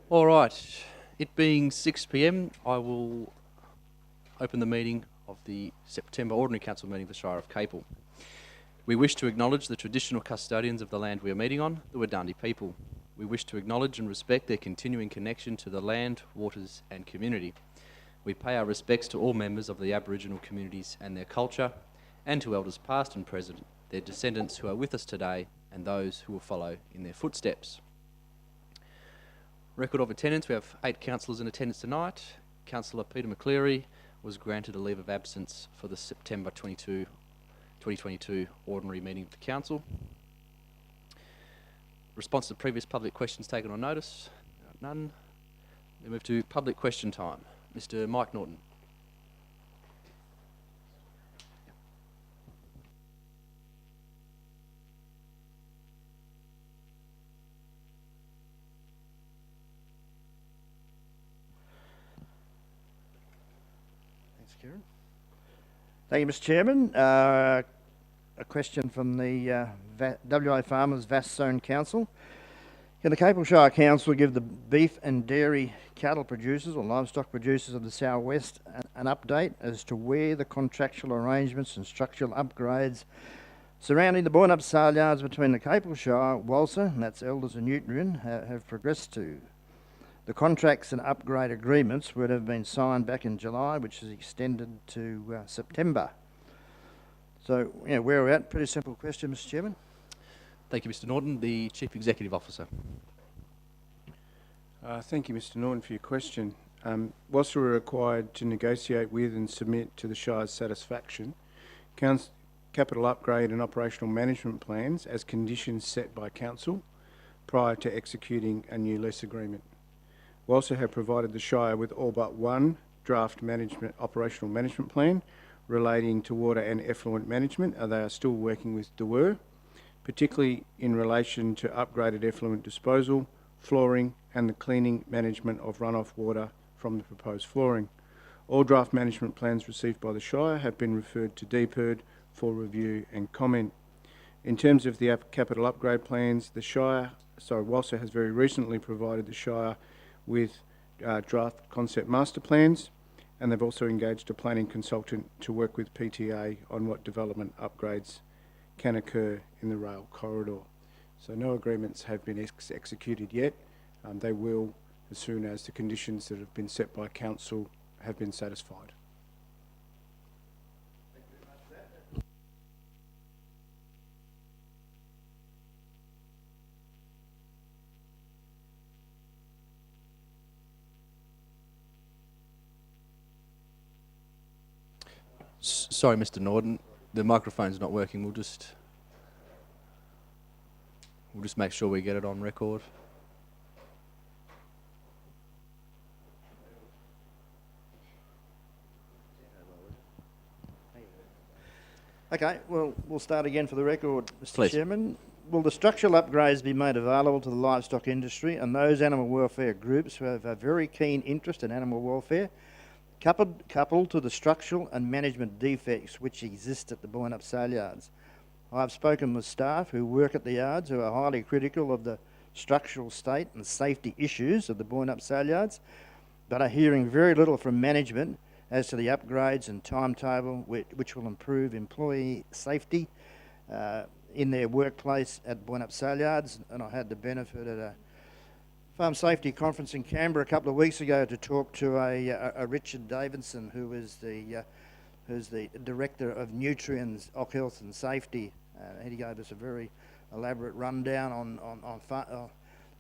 All right, it being 6 p.m, I will open the meeting of the September Ordinary Council meeting for Shire of Capel. We wish to acknowledge the traditional custodians of the land we are meeting on, the Wadandi people. We wish to acknowledge and respect their continuing connection to the land, waters and community. We pay our respects to all members of the Aboriginal communities and their culture, and to elders past and present, their descendants who are with us today and those who will follow in their footsteps. Record of attendance, we have 8 councillors in attendance tonight. Councillor Peter McCleary was granted a leave of absence for the September 2022 ordinary meeting of the council. Response to previous public questions taken on notice? None. We move to public question time. Mr. Mike Norton. Kieran. Thank you, Mr. Chairman. A question from the WA Farmers Vast Zone Council. Can the Capel Shire Council give the beef and dairy cattle producers or livestock producers of the South West an update as to where the contractual arrangements and structural upgrades surrounding the born-up sale yards between the Capel Shire, Walser, and that's Elders and Nutrien, have progressed to? The contracts and upgrade agreements would have been signed back in July, which is extended to September. So, where we're at, pretty simple question, Mr. Chairman. Thank you, Mr. Norton. The Chief Executive Officer. Thank you, Mr. Norton, for your question. Whilst we're required to negotiate with and submit to the Shire's satisfaction, capital upgrade and operational management plans as conditions set by Council prior to executing a new lease agreement. We also have provided the Shire with all but one draft operational management plan relating to water and effluent management, and they are still working with DeWer, particularly in relation to upgraded effluent disposal, flooring, and the cleaning management of runoff water from the proposed flooring. All draft management plans received by the Shire have been referred to DPIRD for review and comment. In terms of the capital upgrade plans, Walser has very recently provided the Shire with draft concept master plans, and they've also engaged a planning consultant to work with PTA on what development upgrades can occur in the rail corridor. So no agreements have been executed yet. They will as soon as the conditions that have been set by Council have been satisfied. Sorry, Mr. Norton, the microphone's not working. We'll just make sure we get it on record. Okay, well, we'll start again for the record, Mr. Please. Chairman. Will the structural upgrades be made available to the livestock industry and those animal welfare groups who have a very keen interest in animal welfare, coupled to the structural and management defects which exist at the born-up sale yards? I have spoken with staff who work at the yards who are highly critical of the structural state and safety issues of the born-up sale yards, but are hearing very little from management as to the upgrades and timetable which will improve employee safety in their workplace at born-up sale yards. And I had the benefit at a farm safety conference in Canberra a couple of weeks ago to talk to a Richard Davidson, who is who's the director of Nutrien's Oc Health and Safety. And he gave us a very elaborate rundown on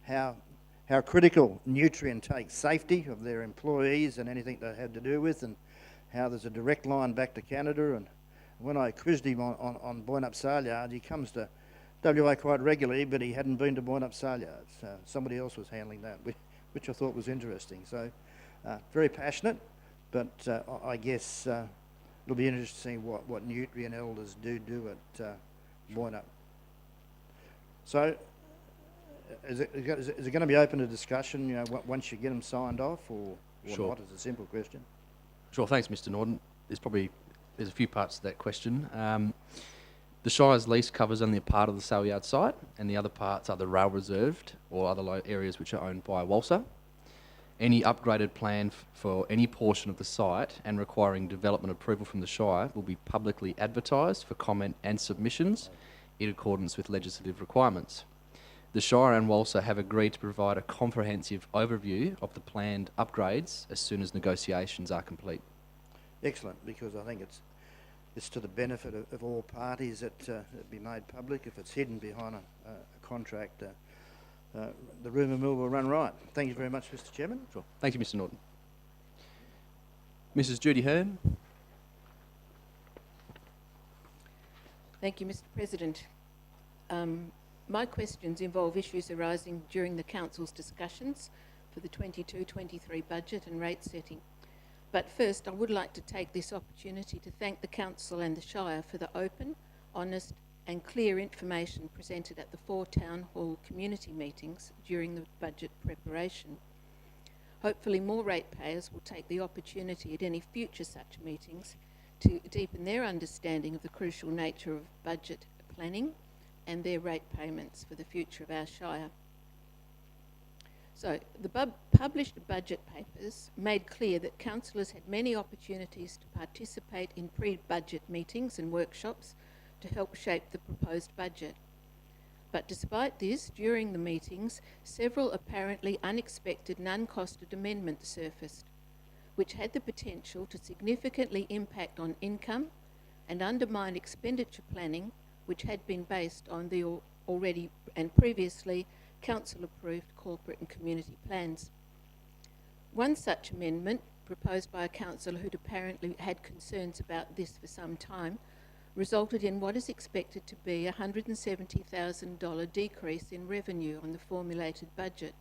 how critical Nutrien takes safety of their employees and anything they have to do with, and how there's a direct line back to Canada. And when I quizzed him on born-up sale yards, he comes to WA quite regularly, but he hadn't been to born-up sale yards. Somebody else was handling that, which I thought was interesting. So very passionate, but I guess it'll be interesting to see what Nutrien elders do at born-up. So is it going to be open to discussion, once you get them signed off, or Sure. not? It's a simple question. Sure, thanks, Mr. Norton. There's a few parts to that question. The Shire's lease covers only a part of the sale yard site, and the other parts are the rail reserved or other areas which are owned by Walser. Any upgraded plan for any portion of the site and requiring development approval from the Shire will be publicly advertised for comment and submissions in accordance with legislative requirements. The Shire and WALSA have agreed to provide a comprehensive overview of the planned upgrades as soon as negotiations are complete. Excellent, because I think it's to the benefit of all parties that it be made public. If it's hidden behind a contract, the rumour mill will run riot. Thank you very much, Mr. Chairman. Sure. Thank you, Mr. Norton. Mrs. Judy Hearn. Thank you, Mr. President. My questions involve issues arising during the Council's discussions for the 22-23 budget and rate setting. But first, I would like to take this opportunity to thank the Council and the Shire for the open, honest and clear information presented at the 4 Town Hall community meetings during the budget preparation. Hopefully more ratepayers will take the opportunity at any future such meetings to deepen their understanding of the crucial nature of budget planning and their rate payments for the future of our Shire. So, the published budget papers made clear that councillors had many opportunities to participate in pre-budget meetings and workshops to help shape the proposed budget. But despite this, during the meetings, several apparently unexpected and uncosted amendments surfaced, which had the potential to significantly impact on income and undermine expenditure planning, which had been based on the already and previously council-approved corporate and community plans. One such amendment, proposed by a councillor who'd apparently had concerns about this for some time, resulted in what is expected to be a $170,000 decrease in revenue on the formulated budget.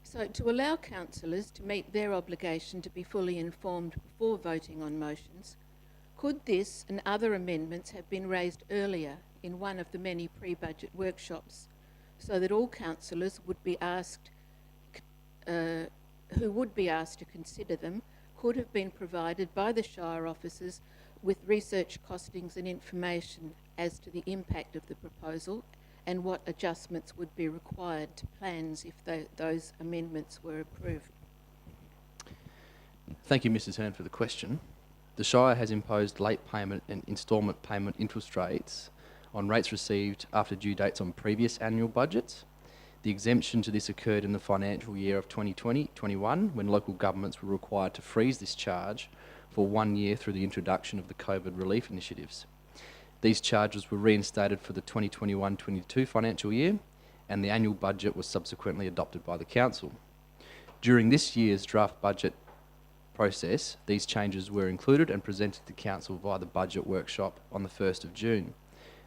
So, to allow councillors to meet their obligation to be fully informed before voting on motions, could this and other amendments have been raised earlier in one of the many pre-budget workshops, so that all councillors would be asked, who would be asked to consider them, could have been provided by the Shire officers with research costings and information as to the impact of the proposal and what adjustments would be required to plans if those amendments were approved? Thank you, Mrs. Hearn, for the question. The Shire has imposed late payment and instalment payment interest rates on rates received after due dates on previous annual budgets. The exemption to this occurred in the financial year of 2020-21, when local governments were required to freeze this charge for 1 year through the introduction of the COVID relief initiatives. These charges were reinstated for the 2021-22 financial year, and the annual budget was subsequently adopted by the Council. During this year's draft budget process, these changes were included and presented to Council via the budget workshop on the 1st of June,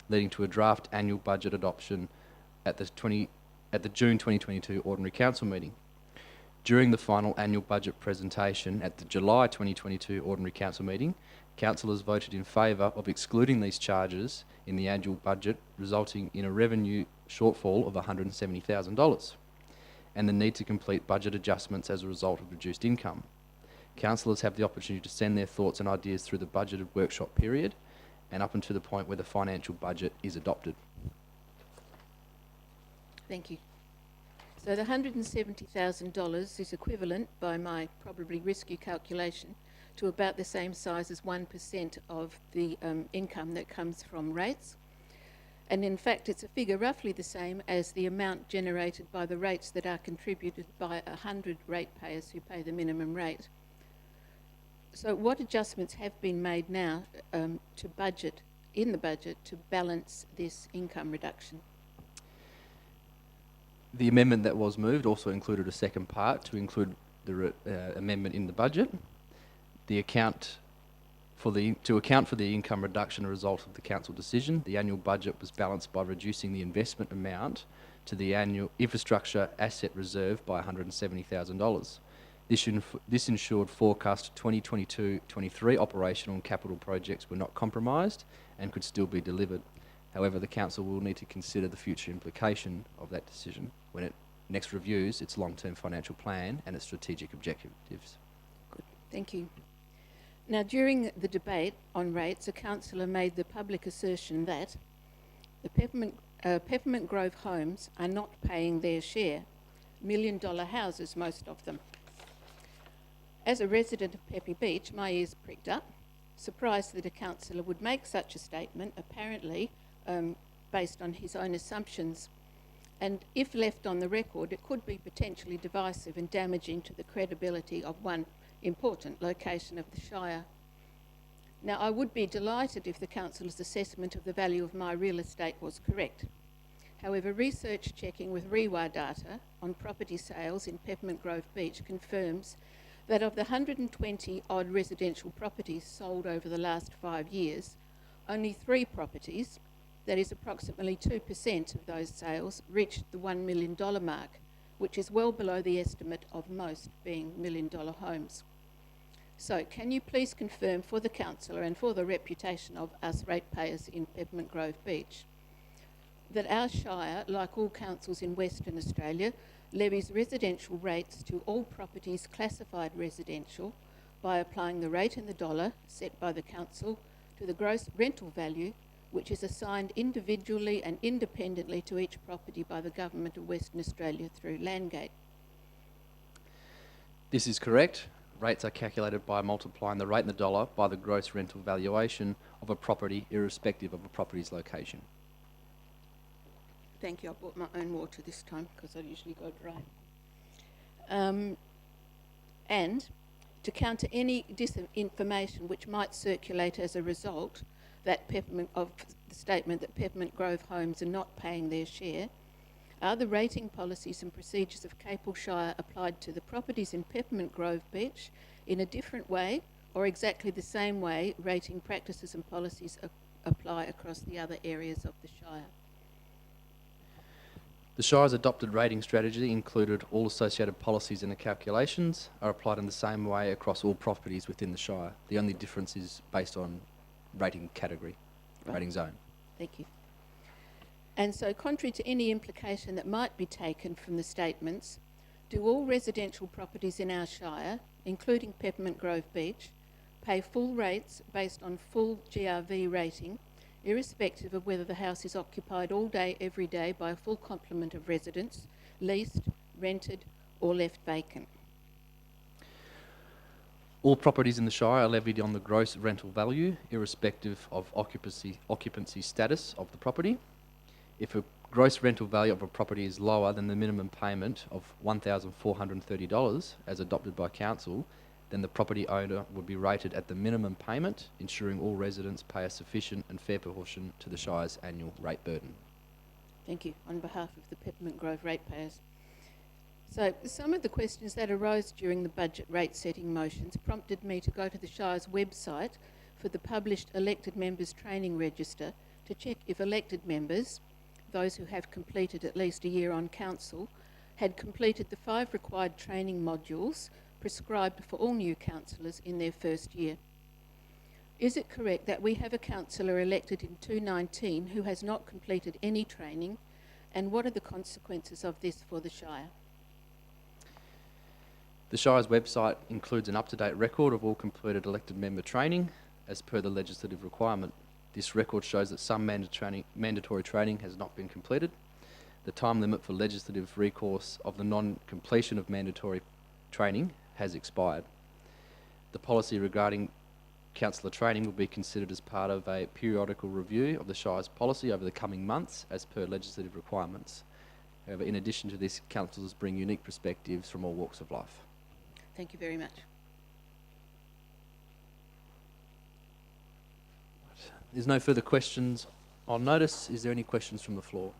leading to a draft annual budget adoption at the June 2022 Ordinary Council meeting. During the final annual budget presentation at the July 2022 Ordinary Council meeting, councillors voted in favour of excluding these charges in the annual budget, resulting in a revenue shortfall of $170,000 and the need to complete budget adjustments as a result of reduced income. Councillors have the opportunity to send their thoughts and ideas through the budgeted workshop period and up until the point where the financial budget is adopted. Thank you. So the $170,000 is equivalent, by my probably risky calculation, to about the same size as 1% of the income that comes from rates. And in fact, it's a figure roughly the same as the amount generated by the rates that are contributed by 100 ratepayers who pay the minimum rate. So what adjustments have been made now in the budget to balance this income reduction? The amendment that was moved also included a second part to include the amendment in the budget. To account for the income reduction as a result of the council decision, the annual budget was balanced by reducing the investment amount to the annual infrastructure asset reserve by $170,000. This ensured forecast 2022-23 operational and capital projects were not compromised and could still be delivered. However, the council will need to consider the future implication of that decision when it next reviews its long-term financial plan and its strategic objectives. Good. Thank you. Now, during the debate on rates, a councillor made the public assertion that the Peppermint Grove homes are not paying their share, million-dollar houses, most of them. As a resident of Peppy Beach, my ears pricked up, surprised that a councillor would make such a statement, apparently based on his own assumptions. And if left on the record, it could be potentially divisive and damaging to the credibility of one important location of the Shire. Now, I would be delighted if the council's assessment of the value of my real estate was correct. However, research checking with REWA data on property sales in Peppermint Grove Beach confirms that of the 120 odd residential properties sold over the last 5 years, only 3 properties, that is approximately 2% of those sales, reached the $1 million mark, which is well below the estimate of most being million-dollar homes. So can you please confirm for the councillor and for the reputation of us ratepayers in Peppermint Grove Beach that our Shire, like all councils in Western Australia, levies residential rates to all properties classified residential by applying the rate in the dollar set by the council to the gross rental value, which is assigned individually and independently to each property by the Government of Western Australia through Landgate? This is correct. Rates are calculated by multiplying the rate in the dollar by the gross rental valuation of a property, irrespective of a property's location. Thank you. I brought my own water this time because I usually go dry. And to counter any disinformation which might circulate as a result of the statement that Peppermint Grove homes are not paying their share, are the rating policies and procedures of Capel Shire applied to the properties in Peppermint Grove Beach in a different way or exactly the same way rating practices and policies apply across the other areas of the Shire? The Shire's adopted rating strategy included all associated policies and the calculations are applied in the same way across all properties within the Shire. The only difference is based on rating category, rating zone. Thank you. And so, contrary to any implication that might be taken from the statements, do all residential properties in our Shire, including Peppermint Grove Beach, pay full rates based on full GRV rating, irrespective of whether the house is occupied all day, every day by a full complement of residents, leased, rented, or left vacant? All properties in the Shire are levied on the gross rental value, irrespective of occupancy status of the property. If a gross rental value of a property is lower than the minimum payment of $1,430 as adopted by council, then the property owner would be rated at the minimum payment, ensuring all residents pay a sufficient and fair proportion to the Shire's annual rate burden. Thank you. On behalf of the Peppermint Grove ratepayers. So some of the questions that arose during the budget rate setting motions prompted me to go to the Shire's website for the published elected members training register to check if elected members, those who have completed at least a year on council, had completed the 5 required training modules prescribed for all new councillors in their first year. Is it correct that we have a councillor elected in 2019 who has not completed any training, and what are the consequences of this for the Shire? The Shire's website includes an up-to-date record of all completed elected member training as per the legislative requirement. This record shows that some mandatory training has not been completed. The time limit for legislative recourse of the non-completion of mandatory training has expired. The policy regarding councillor training will be considered as part of a periodical review of the Shire's policy over the coming months as per legislative requirements. However, in addition to this, councillors bring unique perspectives from all walks of life. Thank you very much. There's no further questions on notice. Is there any questions from the floor?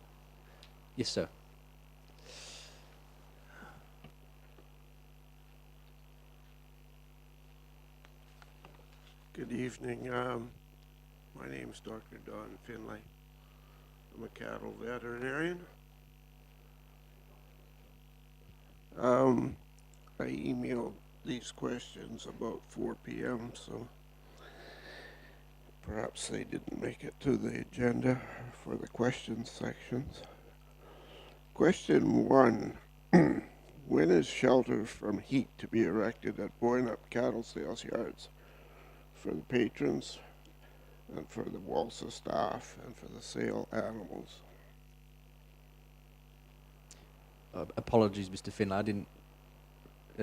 Yes, sir. Good evening. My name is Dr. Don Finlay. I'm a cattle veterinarian. I emailed these questions about 4 p.m., so perhaps they didn't make it to the agenda for the questions sections. Question 1. When is shelter from heat to be erected at Boynup cattle sales yards for the patrons and for the Walsa staff and for the sale animals? Apologies, Mr. Finlay. I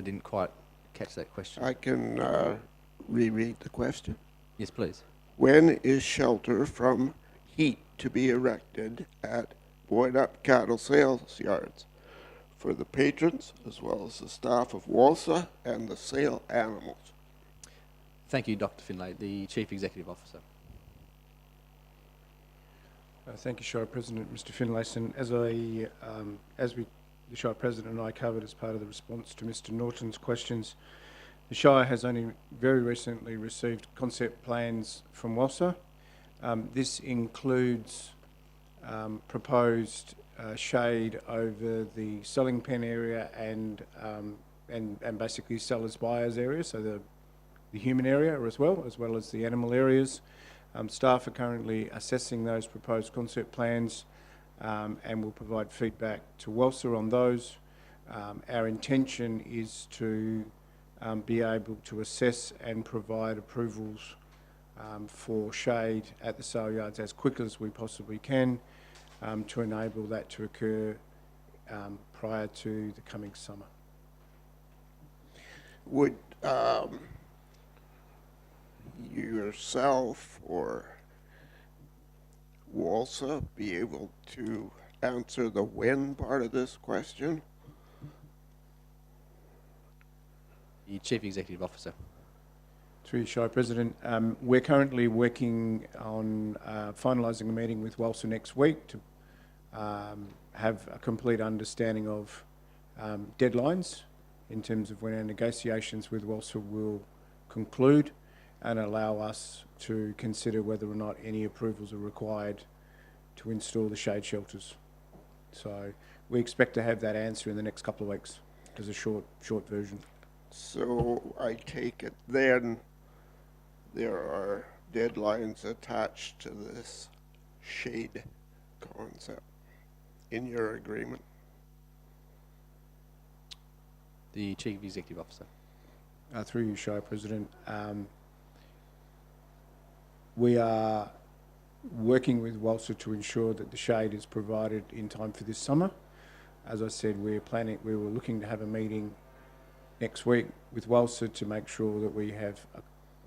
didn't quite catch that question. I can reread the question. Yes, please. When is shelter from heat to be erected at Boyd Up Cattle Sales Yards for the patrons as well as the staff of WALSA and the sale animals? Thank you, Dr. Finlay, the Chief Executive Officer. Thank you, Shire President, Mr. Finlayson. The Shire President and I covered as part of the response to Mr. Norton's questions, the Shire has only very recently received concept plans from WALSA. This includes proposed shade over the selling pen area and basically sellers buyers area, so the human area as well as the animal areas. Staff are currently assessing those proposed concept plans and will provide feedback to WALSA on those. Our intention is to be able to assess and provide approvals for shade at the sale yards as quickly as we possibly can to enable that to occur prior to the coming summer. Would yourself or WALSA be able to answer the when part of this question? The Chief Executive Officer. Through you, Shire President, we're currently working on finalising a meeting with WALSA next week to have a complete understanding of deadlines in terms of when our negotiations with WALSA will conclude and allow us to consider whether or not any approvals are required to install the shade shelters. So we expect to have that answer in the next couple of weeks as a short version. So I take it then there are deadlines attached to this shade concept in your agreement? The Chief Executive Officer. Through you, Shire President, we are working with WALSA to ensure that the shade is provided in time for this summer. As I said, we were looking to have a meeting next week with WALSA to make sure that we have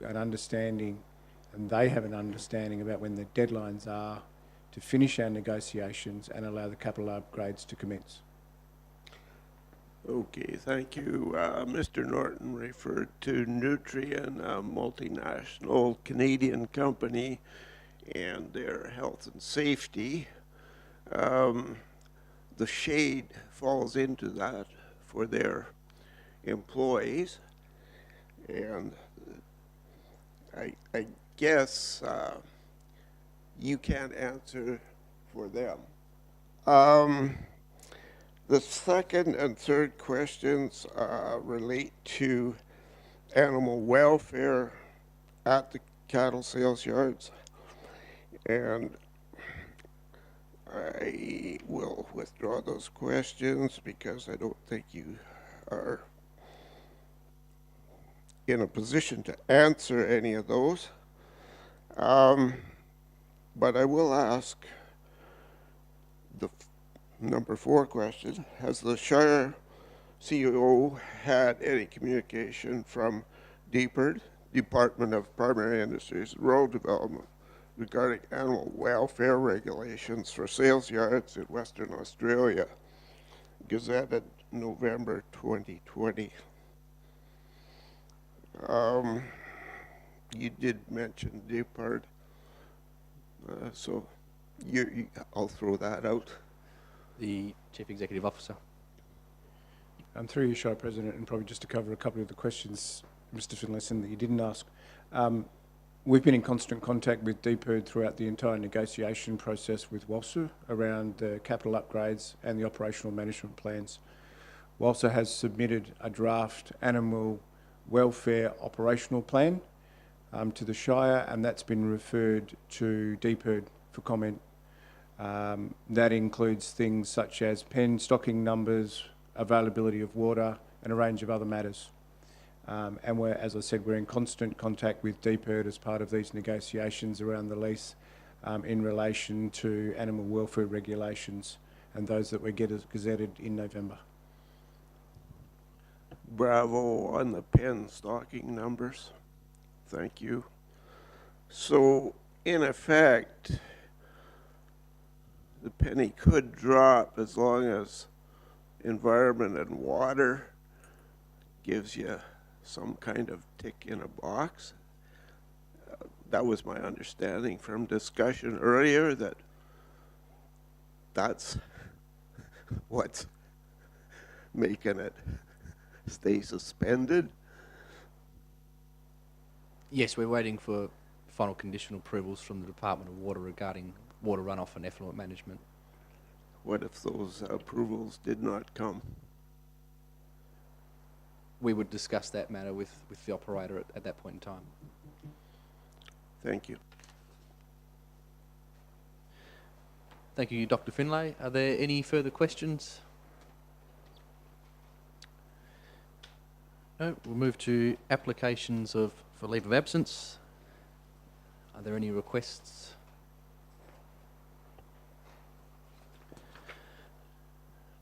an understanding and they have an understanding about when the deadlines are to finish our negotiations and allow the capital upgrades to commence. Okay, thank you. Mr. Norton referred to Nutrien, a multinational Canadian company, and their health and safety. The shade falls into that for their employees, and I guess you can't answer for them. The second and third questions relate to animal welfare at the cattle sales yards, and I will withdraw those questions because I don't think you are in a position to answer any of those. But I will ask the number 4 question. Has the Shire CEO had any communication from DPIRD, Department of Primary Industries and Rural Development, regarding animal welfare regulations for sales yards in Western Australia, gazetted November 2020? You did mention DPIRD, so I'll throw that out. The Chief Executive Officer. Through you, Shire President, and probably just to cover a couple of the questions, Mr. Finlayson, that you didn't ask. We've been in constant contact with DPIRD throughout the entire negotiation process with WALSA around the capital upgrades and the operational management plans. WALSA has submitted a draft animal welfare operational plan to the Shire, and that's been referred to DPIRD for comment. That includes things such as pen stocking numbers, availability of water, and a range of other matters. And as I said, we're in constant contact with DPIRD as part of these negotiations around the lease in relation to animal welfare regulations. and those that we get as gazetted in November. Bravo on the pen stocking numbers. Thank you. So, in effect, the penny could drop as long as environment and water gives you some kind of tick in a box. That was my understanding from discussion earlier, that that's what's making it stay suspended. Yes, we're waiting for final conditional approvals from the Department of Water regarding water runoff and effluent management. What if those approvals did not come? We would discuss that matter with the operator at that point in time. Thank you. Thank you, Dr. Finlay. Are there any further questions? No, we'll move to applications for leave of absence. Are there any requests?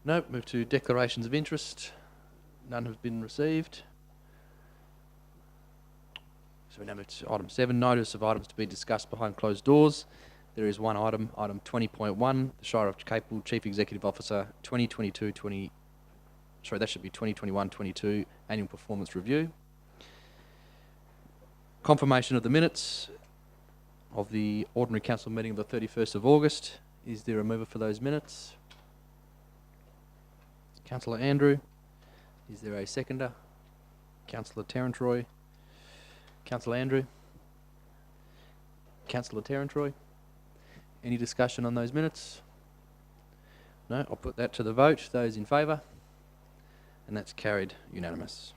No, move to declarations of interest. None have been received. So we now move to item 7, notice of items to be discussed behind closed doors. There is one item, item 20.1, the Shire of Capel Chief Executive Officer 2021-22 Annual Performance Review. Confirmation of the minutes of the Ordinary Council meeting of the 31st of August. Is there a mover for those minutes? Councillor Andrew. Is there a seconder? Councillor Terrentroy. Councillor Andrew. Councillor Terrentroy. Any discussion on those minutes? No, I'll put that to the vote. Those in favour? And that's carried unanimous.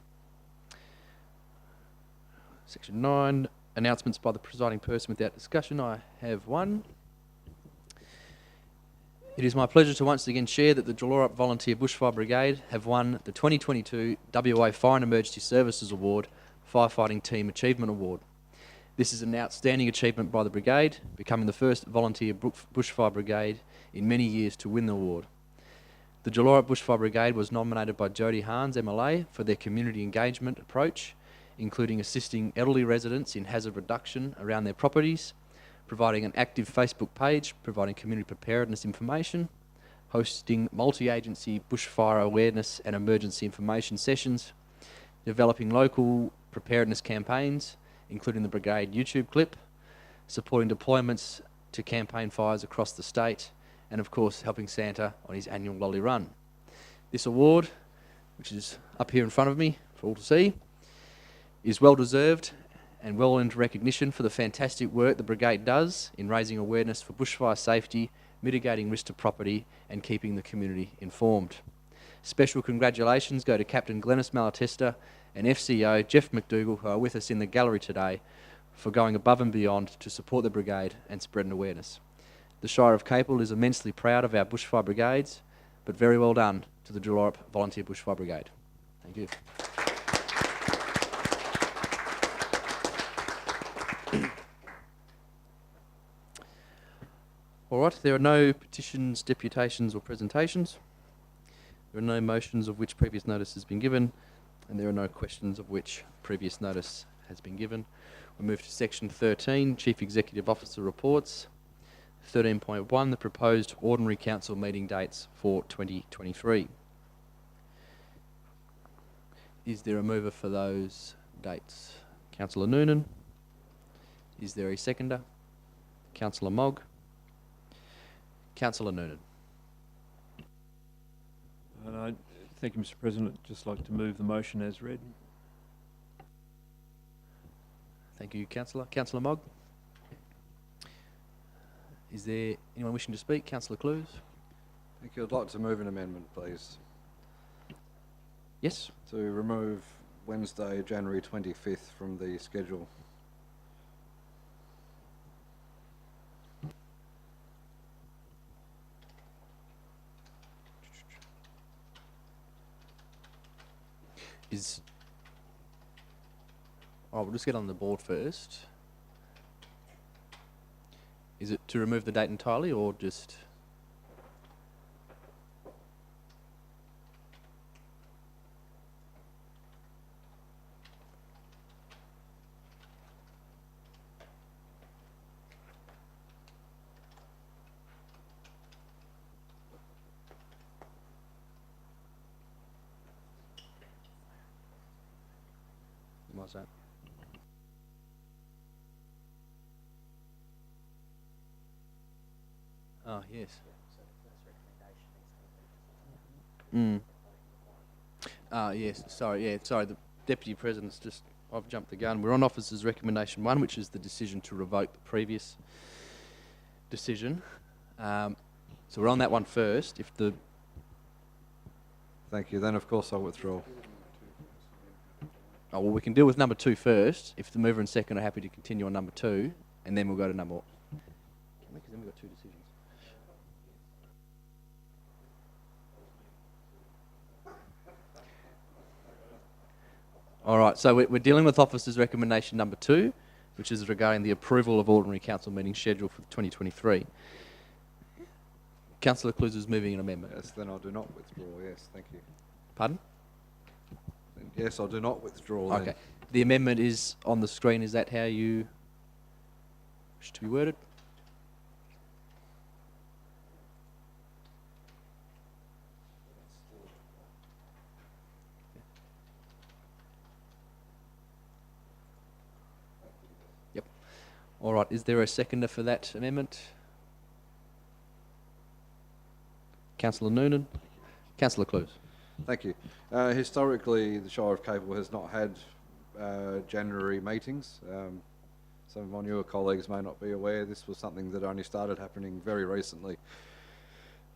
Section 9, announcements by the presiding person without discussion. I have one. It is my pleasure to once again share that the Jalorup Volunteer Bushfire Brigade have won the 2022 WA Fire and Emergency Services Award Firefighting Team Achievement Award. This is an outstanding achievement by the brigade, becoming the first volunteer bushfire brigade in many years to win the award. The Jalorup Bushfire Brigade was nominated by Jodie Harns, MLA, for their community engagement approach, including assisting elderly residents in hazard reduction around their properties, providing an active Facebook page, providing community preparedness information, hosting multi-agency bushfire awareness and emergency information sessions, developing local preparedness campaigns, including the brigade YouTube clip, supporting deployments to campaign fires across the state, and of course helping Santa on his annual lolly run. This award, which is up here in front of me for all to see, is well deserved and well earned recognition for the fantastic work the brigade does in raising awareness for bushfire safety, mitigating risk to property, and keeping the community informed. Special congratulations go to Captain Glennis Malatesta and FCO Jeff McDougall, who are with us in the gallery today, for going above and beyond to support the brigade and spreading awareness. The Shire of Capel is immensely proud of our bushfire brigades, but very well done to the Jalorup Volunteer Bushfire Brigade. Thank you. All right, there are no petitions, deputations or presentations. There are no motions of which previous notice has been given, and there are no questions of which previous notice has been given. We move to section 13, Chief Executive Officer Reports. 13.1, the proposed Ordinary Council meeting dates for 2023. Is there a mover for those dates? Councillor Noonan. Is there a seconder? Councillor Mogg. Councillor Noonan. Thank you, Mr. President. I'd just like to move the motion as read. Thank you, Councillor. Councillor Mogg. Is there anyone wishing to speak? Councillor Clues? Thank you. I'd like to move an amendment, please. Yes? To remove Wednesday, January 25th from the schedule. We'll just get on the board first. Is it to remove the date entirely or just... recognise that. Oh, yes. Yes, sorry, the Deputy President's just, I've jumped the gun. We're on Officer's Recommendation 1, which is the decision to revoke the previous decision. So we're on that one first. If the... Thank you. Then, of course, I'll withdraw. Oh, well, we can deal with number 2 first, if the mover and second are happy to continue on number 2, and then we'll go to number... Can we? Because then we've got 2 decisions. All right, so we're dealing with Officer's Recommendation number 2, which is regarding the approval of ordinary council meeting schedule for 2023. Councillor Cluse is moving an amendment. Yes, then I do not withdraw. Yes, thank you. Pardon? Then yes, I do not withdraw. Okay. Then. The amendment is on the screen. Is that how you wish to be worded? Yep. All right. Is there a seconder for that amendment? Councillor Noonan. Councillor Cluse. Thank you. Historically, the Shire of Capel has not had January meetings. Some of my newer colleagues may not be aware. This was something that only started happening very recently.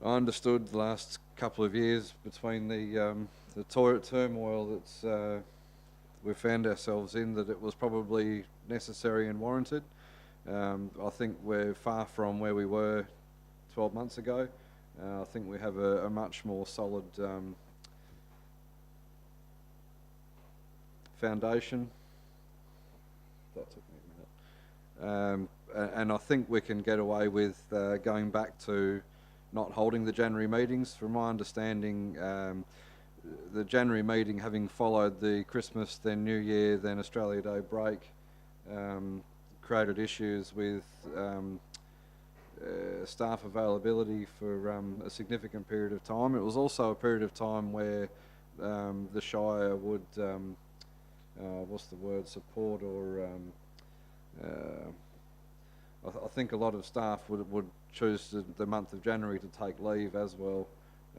I understood the last couple of years between the turmoil that we found ourselves in, that it was probably necessary and warranted. I think we're far from where we were 12 months ago. I think we have a much more solid foundation. That took me a minute. And I think we can get away with going back to not holding the January meetings. From my understanding, the January meeting, having followed the Christmas, then New Year, then Australia Day break, created issues with staff availability for a significant period of time. It was also a period of time where the Shire would, support or I think a lot of staff would choose the month of January to take leave as well.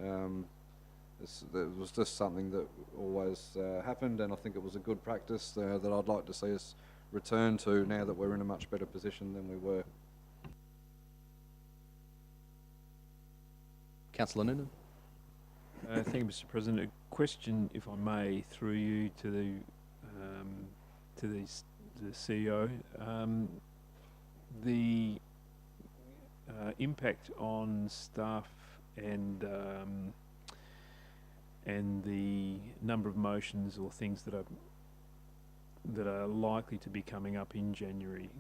It was just something that always happened, and I think it was a good practice that I'd like to see us return to now that we're in a much better position than we were. Councillor Noonan. Thank you, Mr. President. A question, if I may, through you to the CEO. The impact on staff and the number of motions or things that are likely to be coming up in January.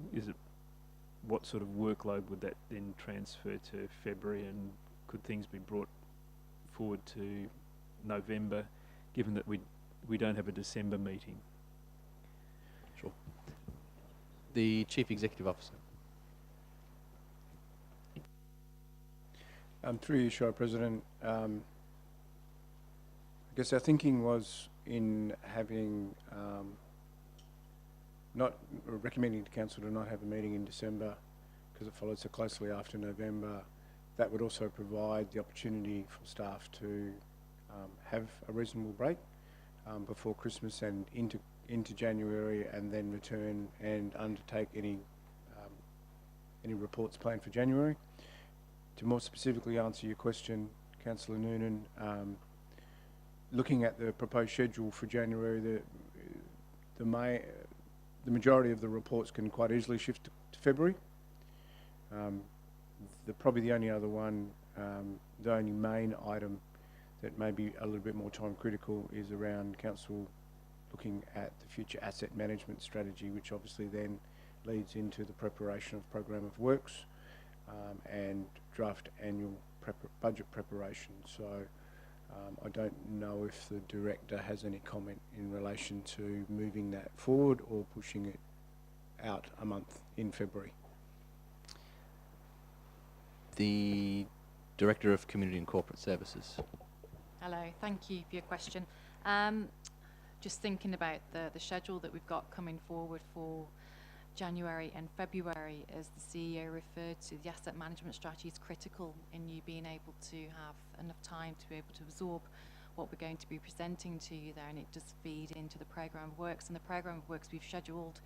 What sort of workload would that then transfer to February, and could things be brought forward to November, given that we don't have a December meeting? Sure. The Chief Executive Officer. Through you, Shire President, I guess our thinking was in having, not recommending to Council to not have a meeting in December because it followed so closely after November. That would also provide the opportunity for staff to have a reasonable break before Christmas and into January, and then return and undertake any reports planned for January. To more specifically answer your question, Councillor Noonan, looking at the proposed schedule for January, the majority of the reports can quite easily shift to February. Probably the only other one, the only main item that may be a little bit more time critical is around Council looking at the future asset management strategy, which obviously then leads into the preparation of program of works and draft annual budget preparation. So I don't know if the Director has any comment in relation to moving that forward or pushing it out a month in February. The Director of Community and Corporate Services. Hello, thank you for your question. just thinking about the schedule that we've got coming forward for January and February, as the CEO referred to, the asset management strategy is critical in you being able to have enough time to be able to absorb what we're going to be presenting to you there, and it does feed into the programme of works. And the programme of works we've scheduled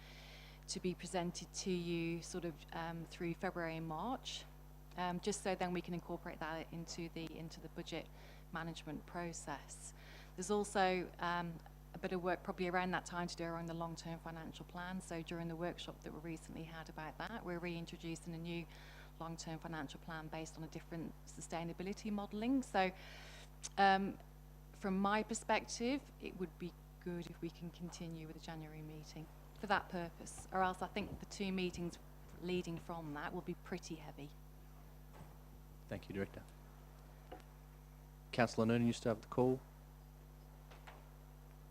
to be presented to you sort of through February and March, just so then we can incorporate that into the budget management process. There's also a bit of work probably around that time to do around the long-term financial plan. So during the workshop that we recently had about that, we're reintroducing a new long-term financial plan based on a different sustainability modelling. So from my perspective, it would be good if we can continue with the January meeting for that purpose, or else I think the two meetings leading from that will be pretty heavy. Thank you, Director. Councillor Noonan, you still have the call.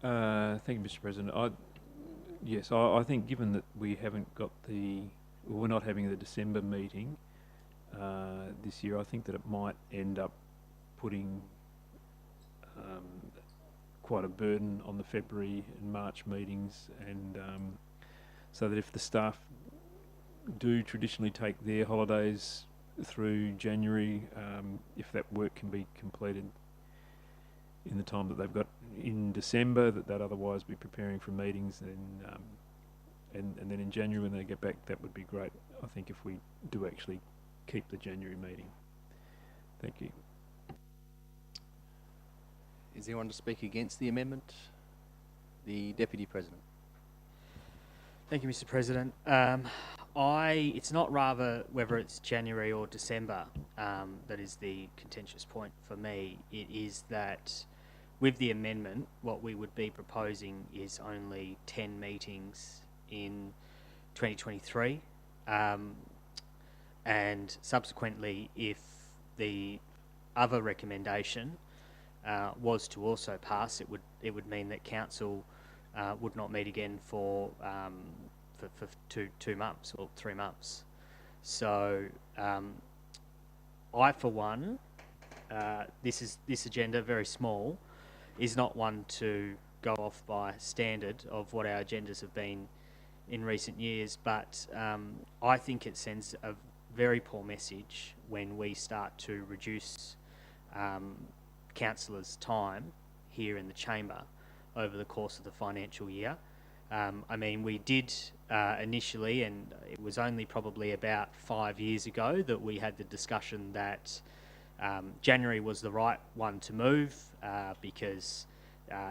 Thank you, Mr. President. I think given that we haven't got we're not having the December meeting this year, I think that it might end up putting quite a burden on the February and March meetings, and so that if the staff do traditionally take their holidays through January, if that work can be completed in the time that they've got in December, that otherwise be preparing for meetings, and then in January when they get back, that would be great. I think if we do actually keep the January meeting. Thank you. Is anyone to speak against the amendment? The Deputy President. Thank you, Mr. President. It's not rather whether it's January or December that is the contentious point for me. It is that with the amendment, what we would be proposing is only 10 meetings in 2023, and subsequently, if the other recommendation was to also pass, it would mean that council would not meet again for 2 months or 3 months. So I, for one, this agenda, very small, is not one to go off by standard of what our agendas have been in recent years, but I think it sends a very poor message when we start to reduce councillors' time here in the chamber over the course of the financial year. I mean, we did initially, and it was only probably about 5 years ago that we had the discussion that January was the right one to move because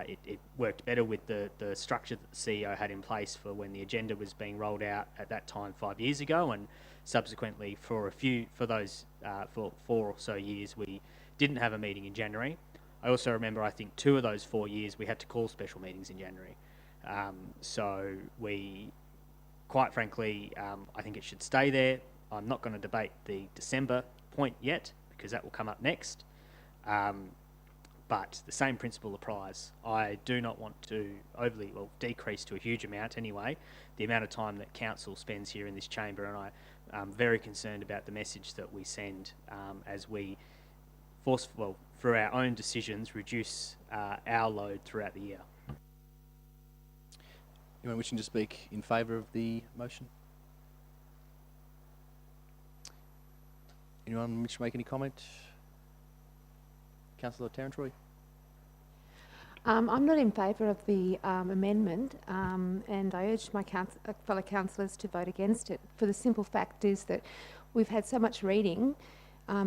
it worked better with the structure that the CEO had in place for when the agenda was being rolled out at that time 5 years ago, and subsequently for 4 or so years we didn't have a meeting in January. I also remember, I think 2 of those 4 years we had to call special meetings in January. So we, quite frankly, I think it should stay there. I'm not going to debate the December point yet because that will come up next. But the same principle applies. I do not want to decrease to a huge amount anyway, the amount of time that council spends here in this chamber, and I'm very concerned about the message that we send as we through our own decisions, reduce our load throughout the year. Anyone wishing to speak in favour of the motion? Anyone wish to make any comment? Councillor Tarantroy. I'm not in favour of the amendment, and I urge my fellow councillors to vote against it, for the simple fact is that we've had so much reading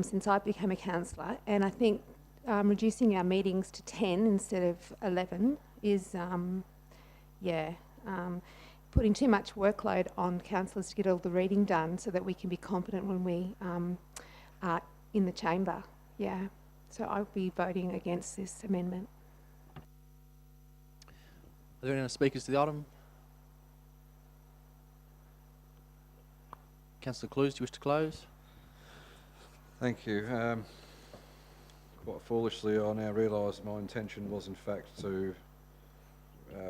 since I became a councillor, and I think reducing our meetings to 10 instead of 11 is, putting too much workload on councillors to get all the reading done so that we can be competent when we are in the chamber. Yeah, so I'll be voting against this amendment. Are there any other speakers to the item? Councillor Clues, do you wish to close? Thank you. Quite foolishly, I now realise my intention was in fact to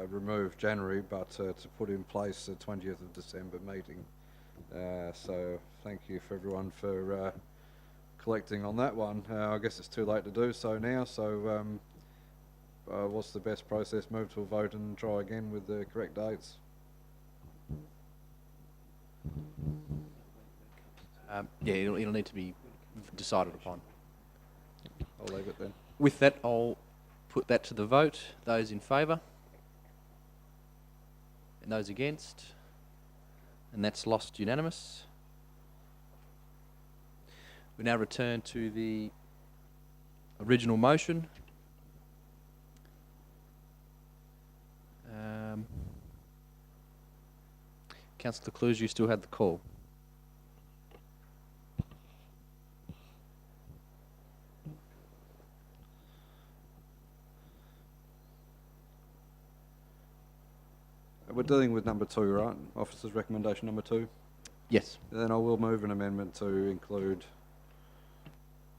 remove January, but to put in place the 20th of December meeting. So thank you for everyone for collecting on that one. I guess it's too late to do so now, so what's the best process? Move to a vote and try again with the correct dates. Yeah, it'll need to be decided upon. I'll leave it then. With that, I'll put that to the vote. Those in favour? And those against? And that's lost unanimous. We now return to the original motion. Councillor Clues, you still had the call. We're dealing with number 2, right? Officer's recommendation number 2. Yes. Then I will move an amendment to include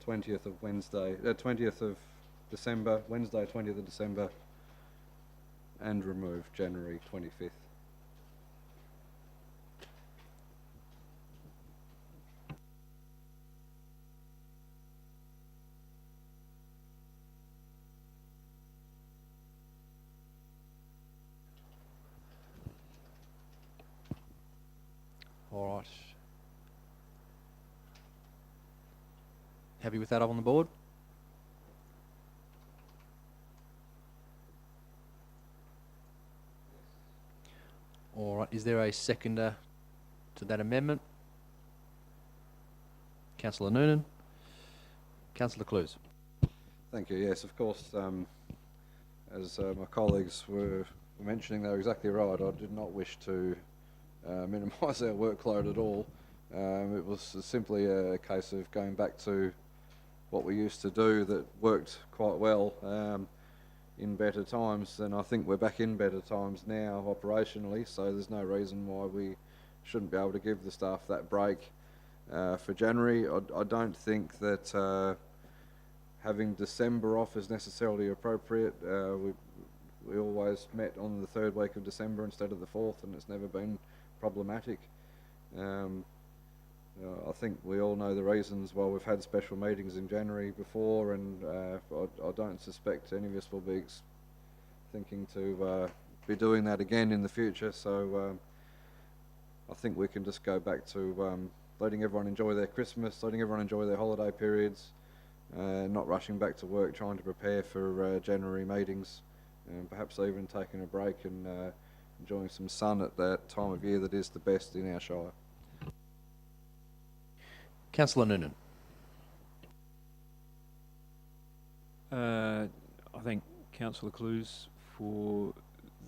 20th of Wednesday, 20th of December, Wednesday 20th of December, and remove January 25th. All right. Happy with that up on the board? All right. Is there a seconder to that amendment? Councillor Noonan. Councillor Clues. Thank you. Yes, of course, as my colleagues were mentioning, they were exactly right. I did not wish to minimise our workload at all. It was simply a case of going back to what we used to do that worked quite well in better times, and I think we're back in better times now operationally, so there's no reason why we shouldn't be able to give the staff that break for January. I don't think that having December off is necessarily appropriate. We always met on the 3rd week of December instead of the 4th, and it's never been problematic. I think we all know the reasons why we've had special meetings in January before, and I don't suspect any of us will be thinking to be doing that again in the future, so I think we can just go back to letting everyone enjoy their Christmas, letting everyone enjoy their holiday periods, not rushing back to work trying to prepare for January meetings, and perhaps even taking a break and enjoying some sun at that time of year that is the best in our Shire. Councillor Noonan. I thank Councillor Clues for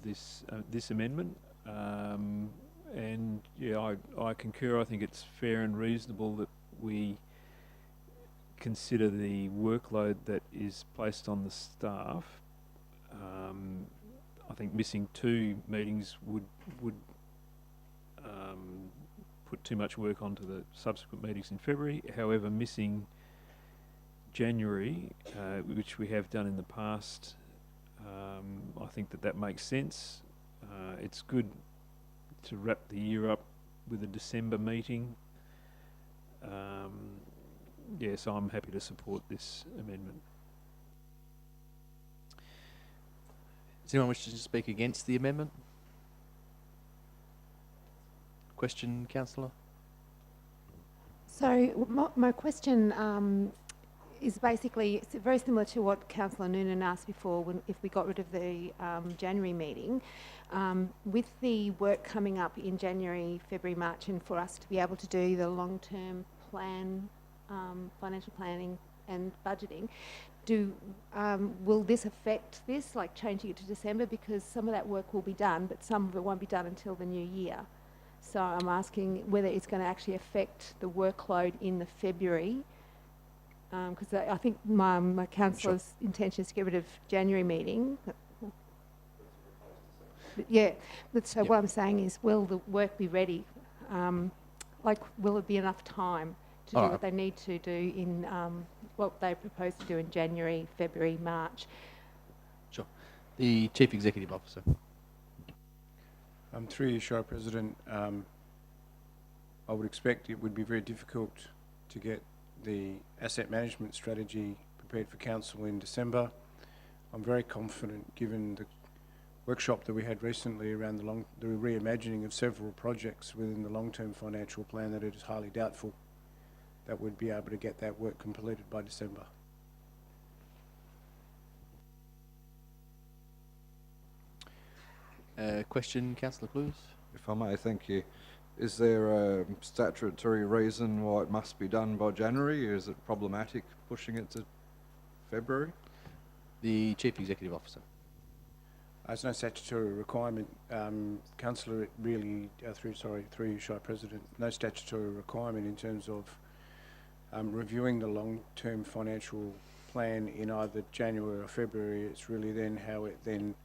this amendment, and yeah, I concur. I think it's fair and reasonable that we consider the workload that is placed on the staff. I think missing 2 meetings would put too much work onto the subsequent meetings in February. However, missing January, which we have done in the past, I think that makes sense. It's good to wrap the year up with a December meeting. Yes, I'm happy to support this amendment. Does anyone wish to speak against the amendment? Question, Councillor? So my question is basically it's very similar to what Councillor Noonan asked before if we got rid of the January meeting. With the work coming up in January, February, March, and for us to be able to do the long-term plan, financial planning and budgeting, will this affect this, like changing it to December? Because some of that work will be done, but some of it won't be done until the new year. So I'm asking whether it's going to actually affect the workload in the February, because I think my councillor's intention is to get rid of January meeting. But so what I'm saying is, will the work be ready? Will it be enough time to do what they need to do in what they propose to do in January, February, March? Sure. The Chief Executive Officer. Through you, Shire President, I would expect it would be very difficult to get the asset management strategy prepared for Council in December. I'm very confident, given the workshop that we had recently around the reimagining of several projects within the long-term financial plan, that it is highly doubtful that we'd be able to get that work completed by December. Question, Councillor Clues? If I may, thank you. Is there a statutory reason why it must be done by January? Is it problematic pushing it to February? The Chief Executive Officer. There's no statutory requirement, Councillor, it really, through you, Shire President, no statutory requirement in terms of reviewing the long-term financial plan in either January or February. It's really then how it then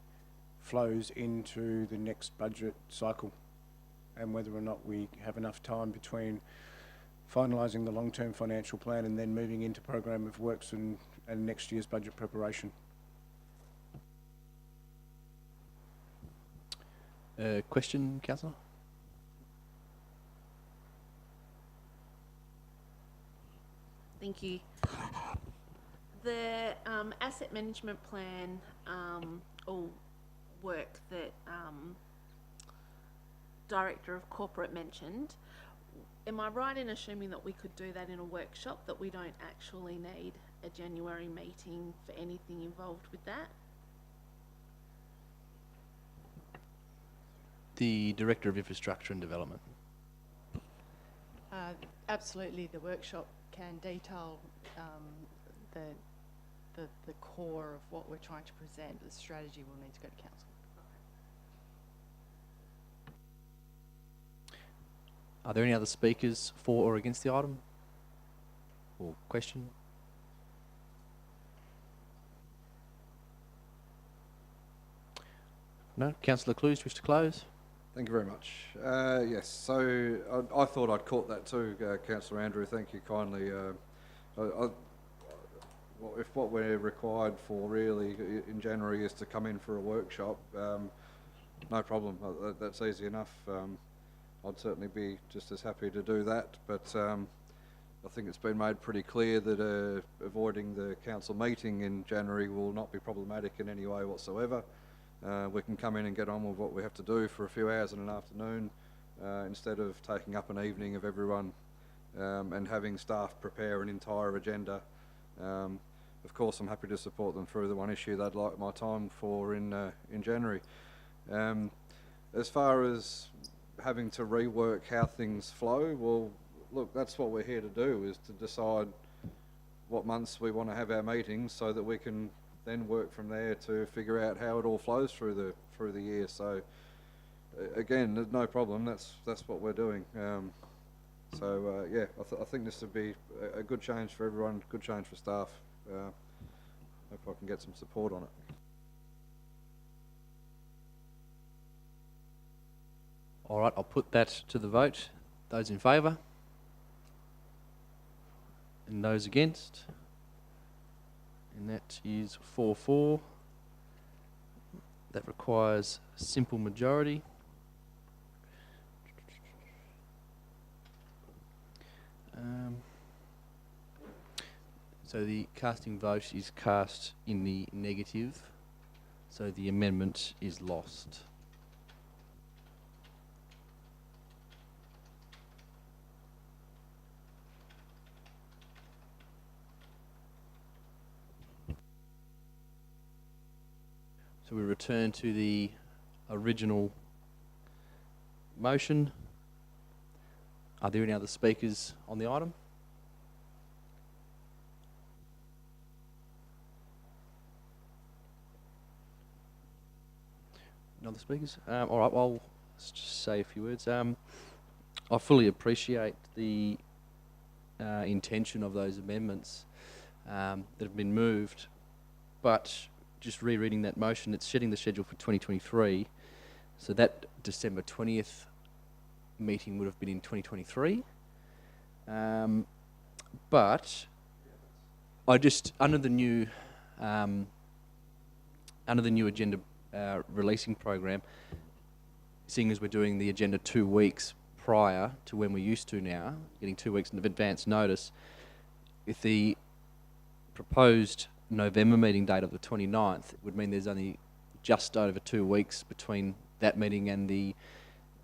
flows into the next budget cycle, and whether or not we have enough time between finalising the long-term financial plan and then moving into program of works and next year's budget preparation. Question, Councillor? Thank you. The asset management plan or work that Director of Corporate mentioned, am I right in assuming that we could do that in a workshop, that we don't actually need a January meeting for anything involved with that? The Director of Infrastructure and Development. Absolutely, the workshop can detail the core of what we're trying to present. The strategy will need to go to council. Are there any other speakers for or against the item? Or question? No? Councillor Clues, wish to close? Thank you very much. Yes, so I thought I'd caught that too, Councillor Andrew. Thank you kindly. If what we're required for really in January is to come in for a workshop, no problem. That's easy enough. I'd certainly be just as happy to do that, but I think it's been made pretty clear that avoiding the council meeting in January will not be problematic in any way whatsoever. We can come in and get on with what we have to do for a few hours in an afternoon instead of taking up an evening of everyone and having staff prepare an entire agenda. Of course, I'm happy to support them through the one issue they'd like my time for in January. As far as having to rework how things flow, well, look, that's what we're here to do, is to decide what months we want to have our meetings so that we can then work from there to figure out how it all flows through the year. So again, there's no problem. That's what we're doing. Yeah, I think this would be a good change for everyone, good change for staff. Hope I can get some support on it. All right, I'll put that to the vote. Those in favour? And those against? And that is 4-4. That requires a simple majority. So the casting vote is cast in the negative, so the amendment is lost. So we return to the original motion. Are there any other speakers on the item? No other speakers? All right, well, let's just say a few words. I fully appreciate the intention of those amendments that have been moved, but just rereading that motion, it's setting the schedule for 2023, so that December 20th meeting would have been in 2023. But I just, under the new agenda releasing program, seeing as we're doing the agenda 2 weeks prior to when we used to now, getting 2 weeks of advance notice, if the proposed November meeting date of the 29th, it would mean there's only just over 2 weeks between that meeting and the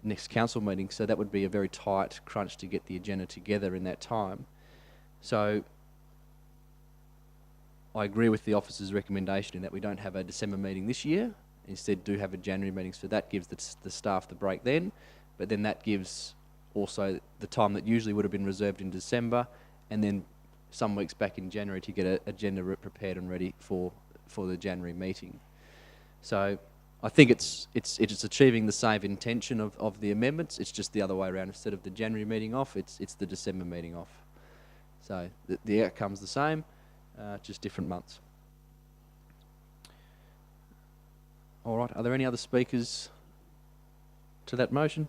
next council meeting, so that would be a very tight crunch to get the agenda together in that time. So I agree with the officer's recommendation in that we don't have a December meeting this year, instead do have a January meeting, so that gives the staff the break then, but then that gives also the time that usually would have been reserved in December, and then some weeks back in January to get an agenda prepared and ready for the January meeting. So I think it's achieving the same intention of the amendments. It's just the other way around. Instead of the January meeting off, it's the December meeting off. So the outcome's the same, just different months. All right. Are there any other speakers to that motion?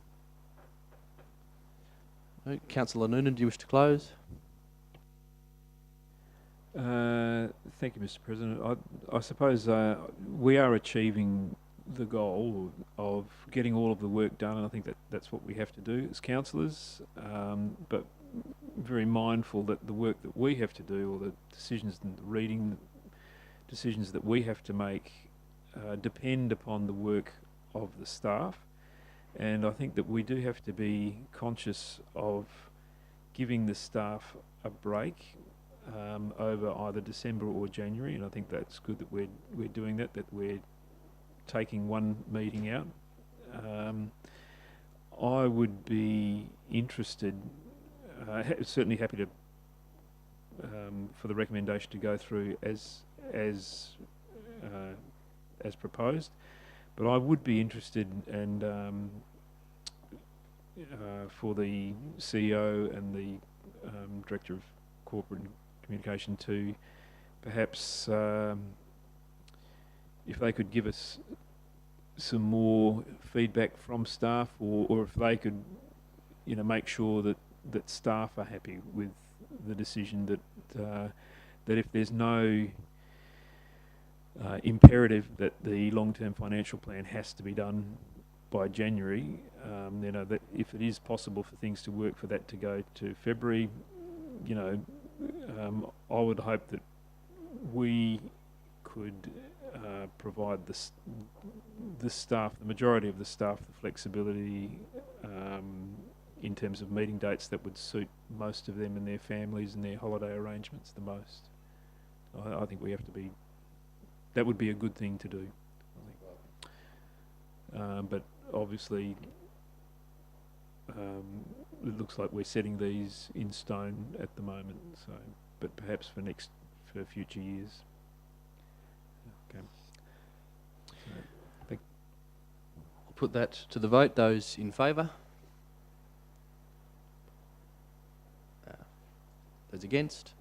No. Councillor Noonan, do you wish to close? Thank you, Mr. President. I suppose we are achieving the goal of getting all of the work done, and I think that's what we have to do as councillors, but very mindful that the work that we have to do, or the decisions and the reading decisions that we have to make, depend upon the work of the staff, and I think that we do have to be conscious of giving the staff a break over either December or January, and I think that's good that we're doing that we're taking one meeting out. I would be interested, certainly happy to for the recommendation to go through as proposed, but I would be interested and for the CEO and the Director of Corporate Communication to perhaps if they could give us some more feedback from staff, or if they could, make sure that staff are happy with the decision that if there's no imperative that the long-term financial plan has to be done by January, that if it is possible for things to work for that to go to February, I would hope that we could provide the staff, the majority of the staff, the flexibility in terms of meeting dates that would suit most of them and their families and their holiday arrangements the most. I think we have to be, that would be a good thing to do, I think. But obviously it looks like we're setting these in stone at the moment, so but perhaps for future years. Okay. So, I'll put that to the vote. Those in favour? Those against?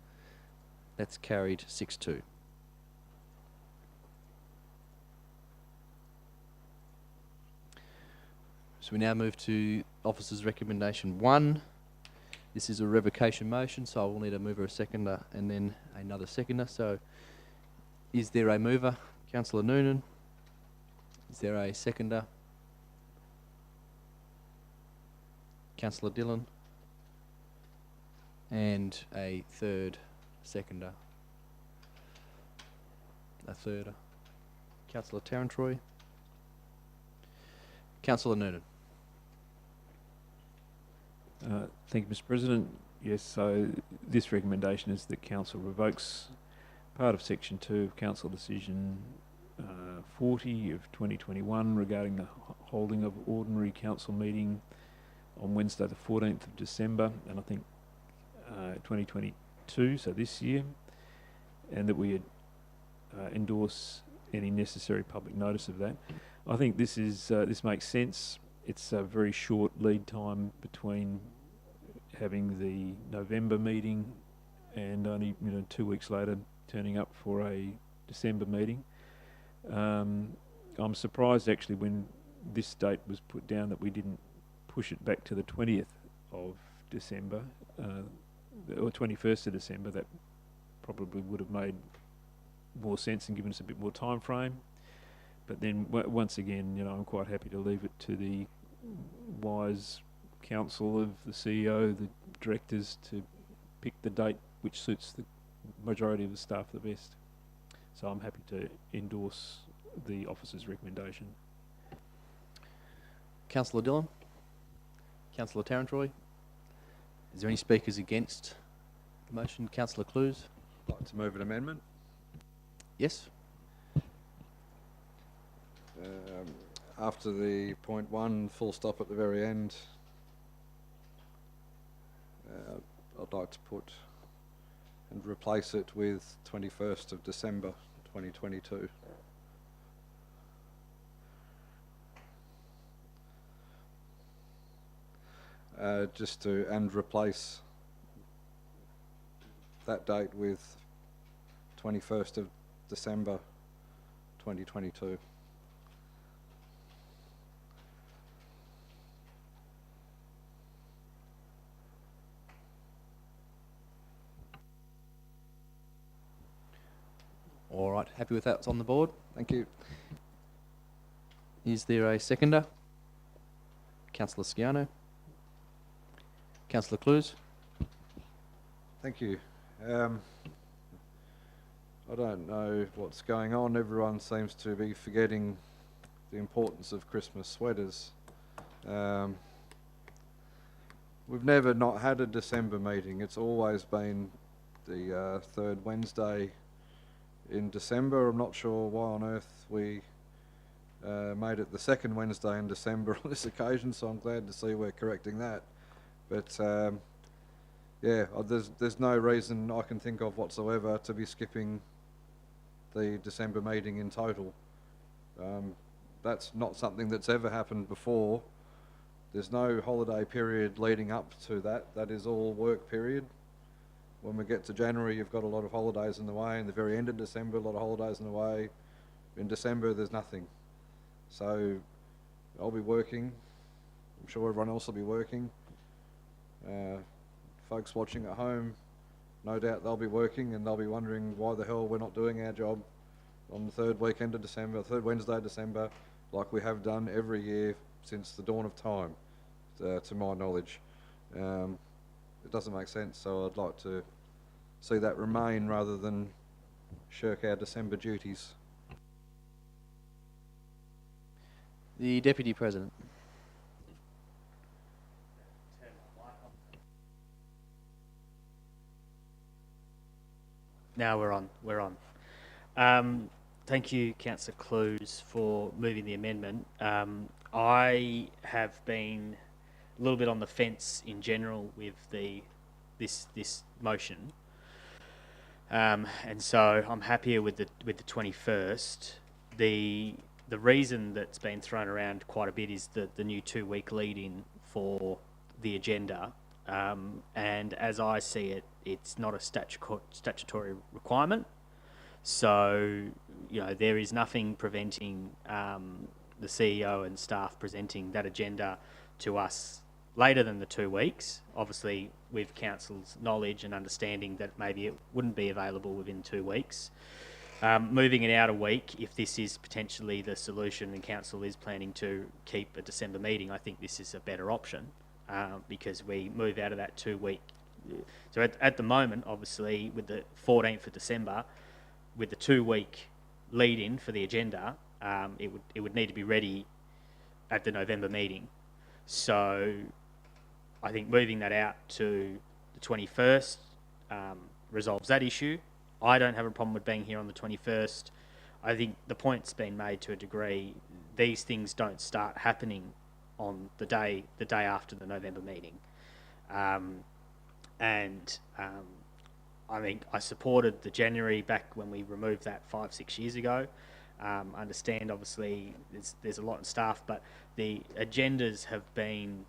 That's carried 6-2. So we now move to Officer's Recommendation 1. This is a revocation motion, so I will need a mover, a seconder, and then another seconder. So is there a mover? Councillor Noonan. Is there a seconder? Councillor Dillon. And a third seconder. A third. Councillor Tarantroy. Councillor Noonan. Thank you, Mr. President. Yes, so this recommendation is that Council revokes part of Section 2 of Council Decision 40 of 2021 regarding the holding of ordinary council meeting on Wednesday the 14th of December, and I think 2022, so this year, and that we endorse any necessary public notice of that. I think this is this makes sense. It's a very short lead time between having the November meeting and only 2 weeks later turning up for a December meeting. I'm surprised actually when this date was put down that we didn't push it back to the 20th of December or 21st of December. That probably would have made more sense and given us a bit more time frame. But then once again, I'm quite happy to leave it to the wise counsel of the CEO, the directors, to pick the date which suits the majority of the staff the best. So I'm happy to endorse the officer's recommendation. Councillor Dillon? Councillor Tarantroy? Is there any speakers against the motion? Councillor Clues? I'd like to move an amendment. Yes? After the point 1, full stop at the very end, I'd like to put and replace it with 21st of December 2022. Just to replace that date with 21st of December 2022. All right, happy with that? It's on the board. Thank you. Is there a seconder? Councillor Sciano? Councillor Clues? Thank you. I don't know what's going on. Everyone seems to be forgetting the importance of Christmas sweaters. We've never not had a December meeting. It's always been the third Wednesday in December. I'm not sure why on earth we made it the second Wednesday in December on this occasion, so I'm glad to see we're correcting that. But yeah, there's no reason I can think of whatsoever to be skipping the December meeting in total. That's not something that's ever happened before. There's no holiday period leading up to that. That is all work period. When we get to January, you've got a lot of holidays in the way. In the very end of December, a lot of holidays in the way. In December, there's nothing. So I'll be working. I'm sure everyone else will be working. Folks watching at home, no doubt they'll be working and they'll be wondering why the hell we're not doing our job on the third weekend of December, third Wednesday of December, like we have done every year since the dawn of time, to my knowledge. It doesn't make sense, so I'd like to see that remain rather than shirk our December duties. The Deputy President. Now we're on. Thank you, Councillor Clues, for moving the amendment. I have been a little bit on the fence in general with this motion, and so I'm happier with the 21st. The reason that's been thrown around quite a bit is the new 2-week lead-in for the agenda, and as I see it, it's not a statutory requirement. So, you know, there is nothing preventing the CEO and staff presenting that agenda to us later than the 2 weeks, obviously with Council's knowledge and understanding that maybe it wouldn't be available within 2 weeks. Moving it out a week, if this is potentially the solution and Council is planning to keep a December meeting, I think this is a better option because we move out of that 2 week. So at the moment, obviously, with the 14th of December, with the 2 week lead in for the agenda, it would need to be ready at the November meeting. So I think moving that out to the 21st resolves that issue. I don't have a problem with being here on the 21st. I think the point's been made to a degree. These things don't start happening on the day after the November meeting. I think I supported the January back when we removed that 5-6 years ago. Understand, obviously, there's a lot in staff, but the agendas have been,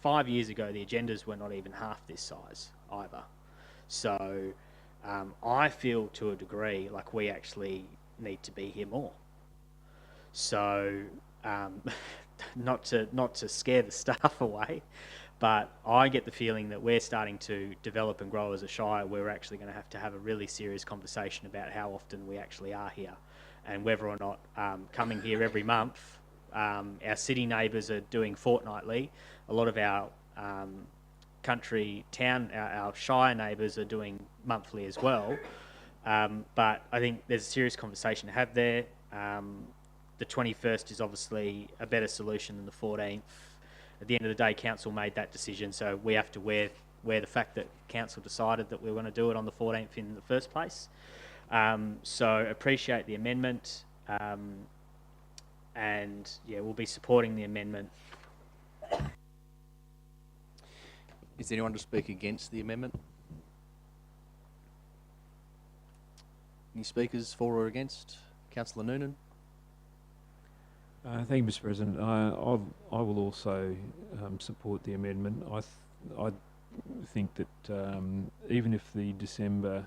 5 years ago, the agendas were not even half this size either. So I feel to a degree like we actually need to be here more. So not to scare the staff away, but I get the feeling that we're starting to develop and grow as a Shire. We're actually going to have a really serious conversation about how often we actually are here and whether or not coming here every month. Our city neighbours are doing fortnightly. A lot of our our Shire neighbours are doing monthly as well. But I think there's a serious conversation to have there. The 21st is obviously a better solution than the 14th. At the end of the day, council made that decision, so we have to wear the fact that council decided that we were going to do it on the 14th in the first place. So appreciate the amendment, and yeah, we'll be supporting the amendment. Is there anyone to speak against the amendment? Any speakers for or against? Councillor Noonan? Thank you, Mr. President. I will also support the amendment. I think that even if the December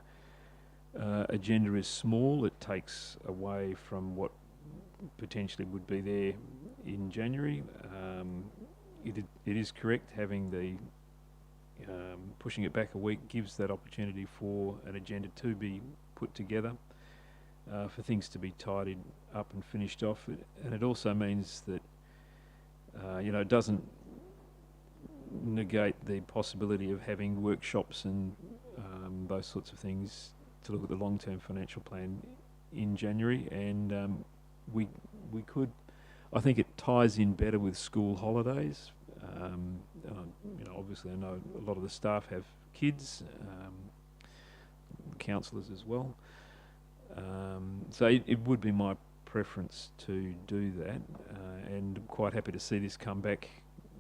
agenda is small, it takes away from what potentially would be there in January. It is correct having the pushing it back a week gives that opportunity for an agenda to be put together, for things to be tidied up and finished off, and it also means that it doesn't negate the possibility of having workshops and those sorts of things to look at the long-term financial plan in January, and we could. I think it ties in better with school holidays. Obviously, I know a lot of the staff have kids, councillors as well. So it would be my preference to do that, and quite happy to see this come back.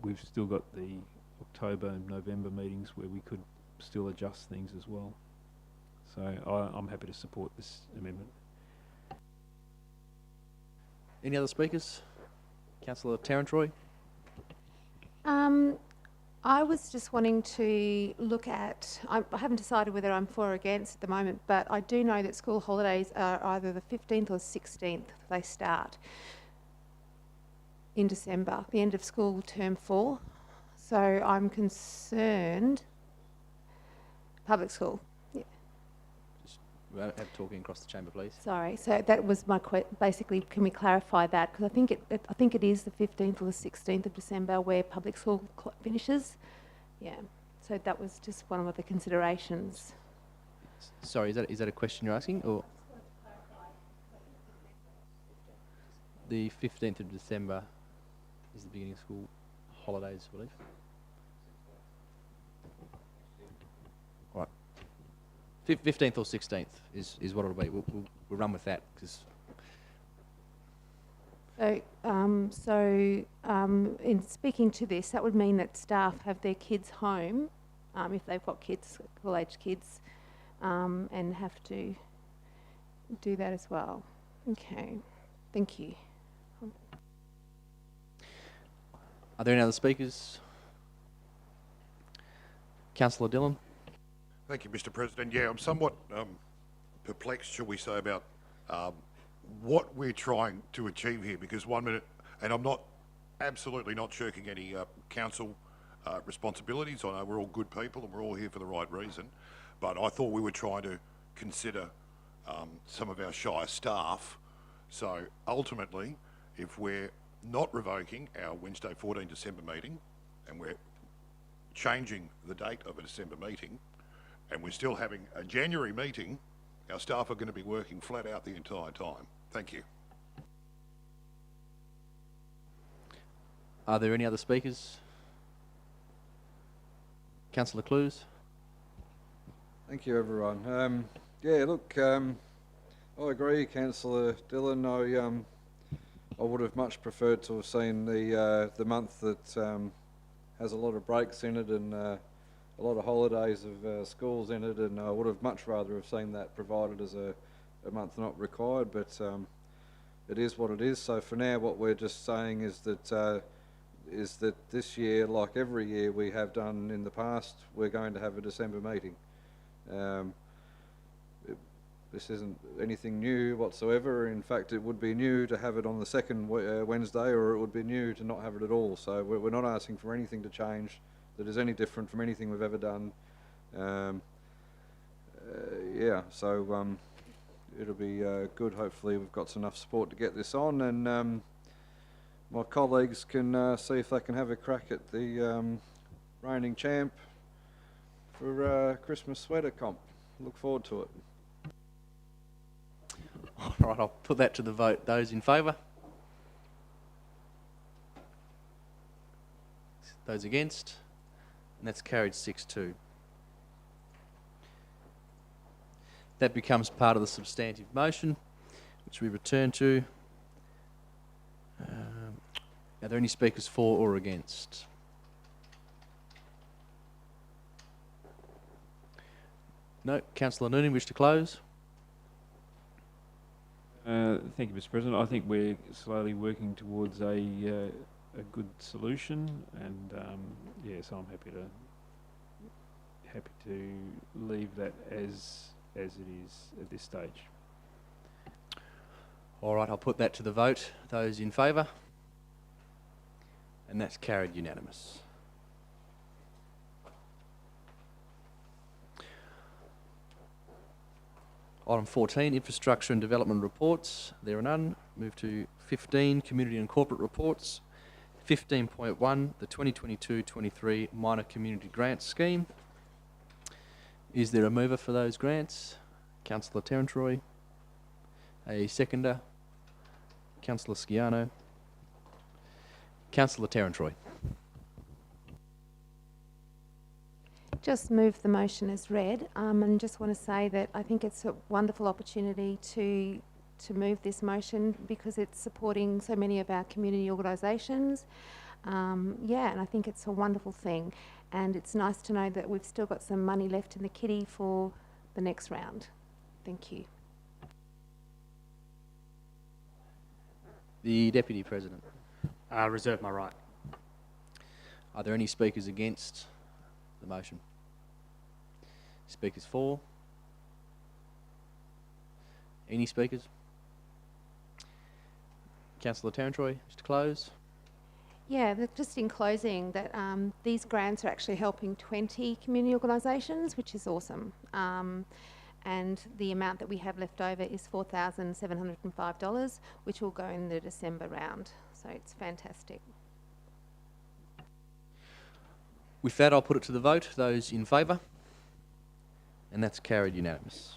We've still got the October and November meetings where we could still adjust things as well. So I'm happy to support this amendment. Any other speakers? Councillor Tarantroy? I was just wanting to look at, I haven't decided whether I'm for or against at the moment, but I do know that school holidays are either the 15th or 16th they start in December, the end of school term 4. So I'm concerned, public school. Yeah. Just have talking across the chamber, please. Sorry, so that was my basically, can we clarify that? Because I think it is the 15th or the 16th of December where public school finishes. Yeah, so that was just one of the considerations. Sorry, is that a question you're asking, or the 15th of December is the beginning of school holidays, I believe. Right. 15th or 16th is what it'll be. We'll run with that because. So, in speaking to this, that would mean that staff have their kids home, if they've got kids, school-aged kids, and have to do that as well. Okay, thank you. Are there any other speakers? Councillor Dillon? Thank you, Mr. President. Yeah, I'm somewhat perplexed, shall we say, about what we're trying to achieve here, because 1 minute, and I'm absolutely not shirking any council responsibilities. I know we're all good people and we're all here for the right reason, but I thought we were trying to consider some of our Shire staff. So ultimately, if we're not revoking our Wednesday 14 December meeting and we're changing the date of a December meeting and we're still having a January meeting, our staff are going to be working flat out the entire time. Thank you. Are there any other speakers? Councillor Clues? Thank you, everyone. Yeah, look, I agree, Councillor Dillon. I would have much preferred to have seen the month that has a lot of breaks in it and a lot of holidays of schools in it, and I would have much rather have seen that provided as a month not required, but it is what it is. So for now, what we're just saying is that this year, like every year we have done in the past, we're going to have a December meeting. This isn't anything new whatsoever. In fact, it would be new to have it on the second Wednesday, or it would be new to not have it at all. So we're not asking for anything to change that is any different from anything we've ever done. Yeah, so it'll be good. Hopefully we've got enough support to get this on, and my colleagues can see if they can have a crack at the reigning champ for Christmas sweater comp. Look forward to it. All right, I'll put that to the vote. Those in favour? Those against? And that's carried 6-2. That becomes part of the substantive motion, which we return to. Are there any speakers for or against? No. Councillor Noonan, wish to close? Thank you, Mr. President. I think we're slowly working towards a good solution, and so I'm happy to leave that as it is at this stage. All right, I'll put that to the vote. Those in favour? And that's carried unanimous. Item 14, infrastructure and development reports. There are none. Move to 15, community and corporate reports. 15.1, the 2022-23 minor community grants scheme. Is there a mover for those grants? Councillor Terrentroy. A seconder? Councillor Sciano. Councillor Terrentroy. Just move the motion as read, and just want to say that I think it's a wonderful opportunity to move this motion because it's supporting so many of our community organisations. And I think it's a wonderful thing, and it's nice to know that we've still got some money left in the kitty for the next round. Thank you. The Deputy President. Reserve my right. Are there any speakers against the motion? Speakers for? Any speakers? Councillor Terrentroy, just to close. Yeah, just in closing, that these grants are actually helping 20 community organisations, which is awesome. And the amount that we have left over is $4,705, which will go in the December round. So it's fantastic. With that, I'll put it to the vote. Those in favour? And that's carried unanimous.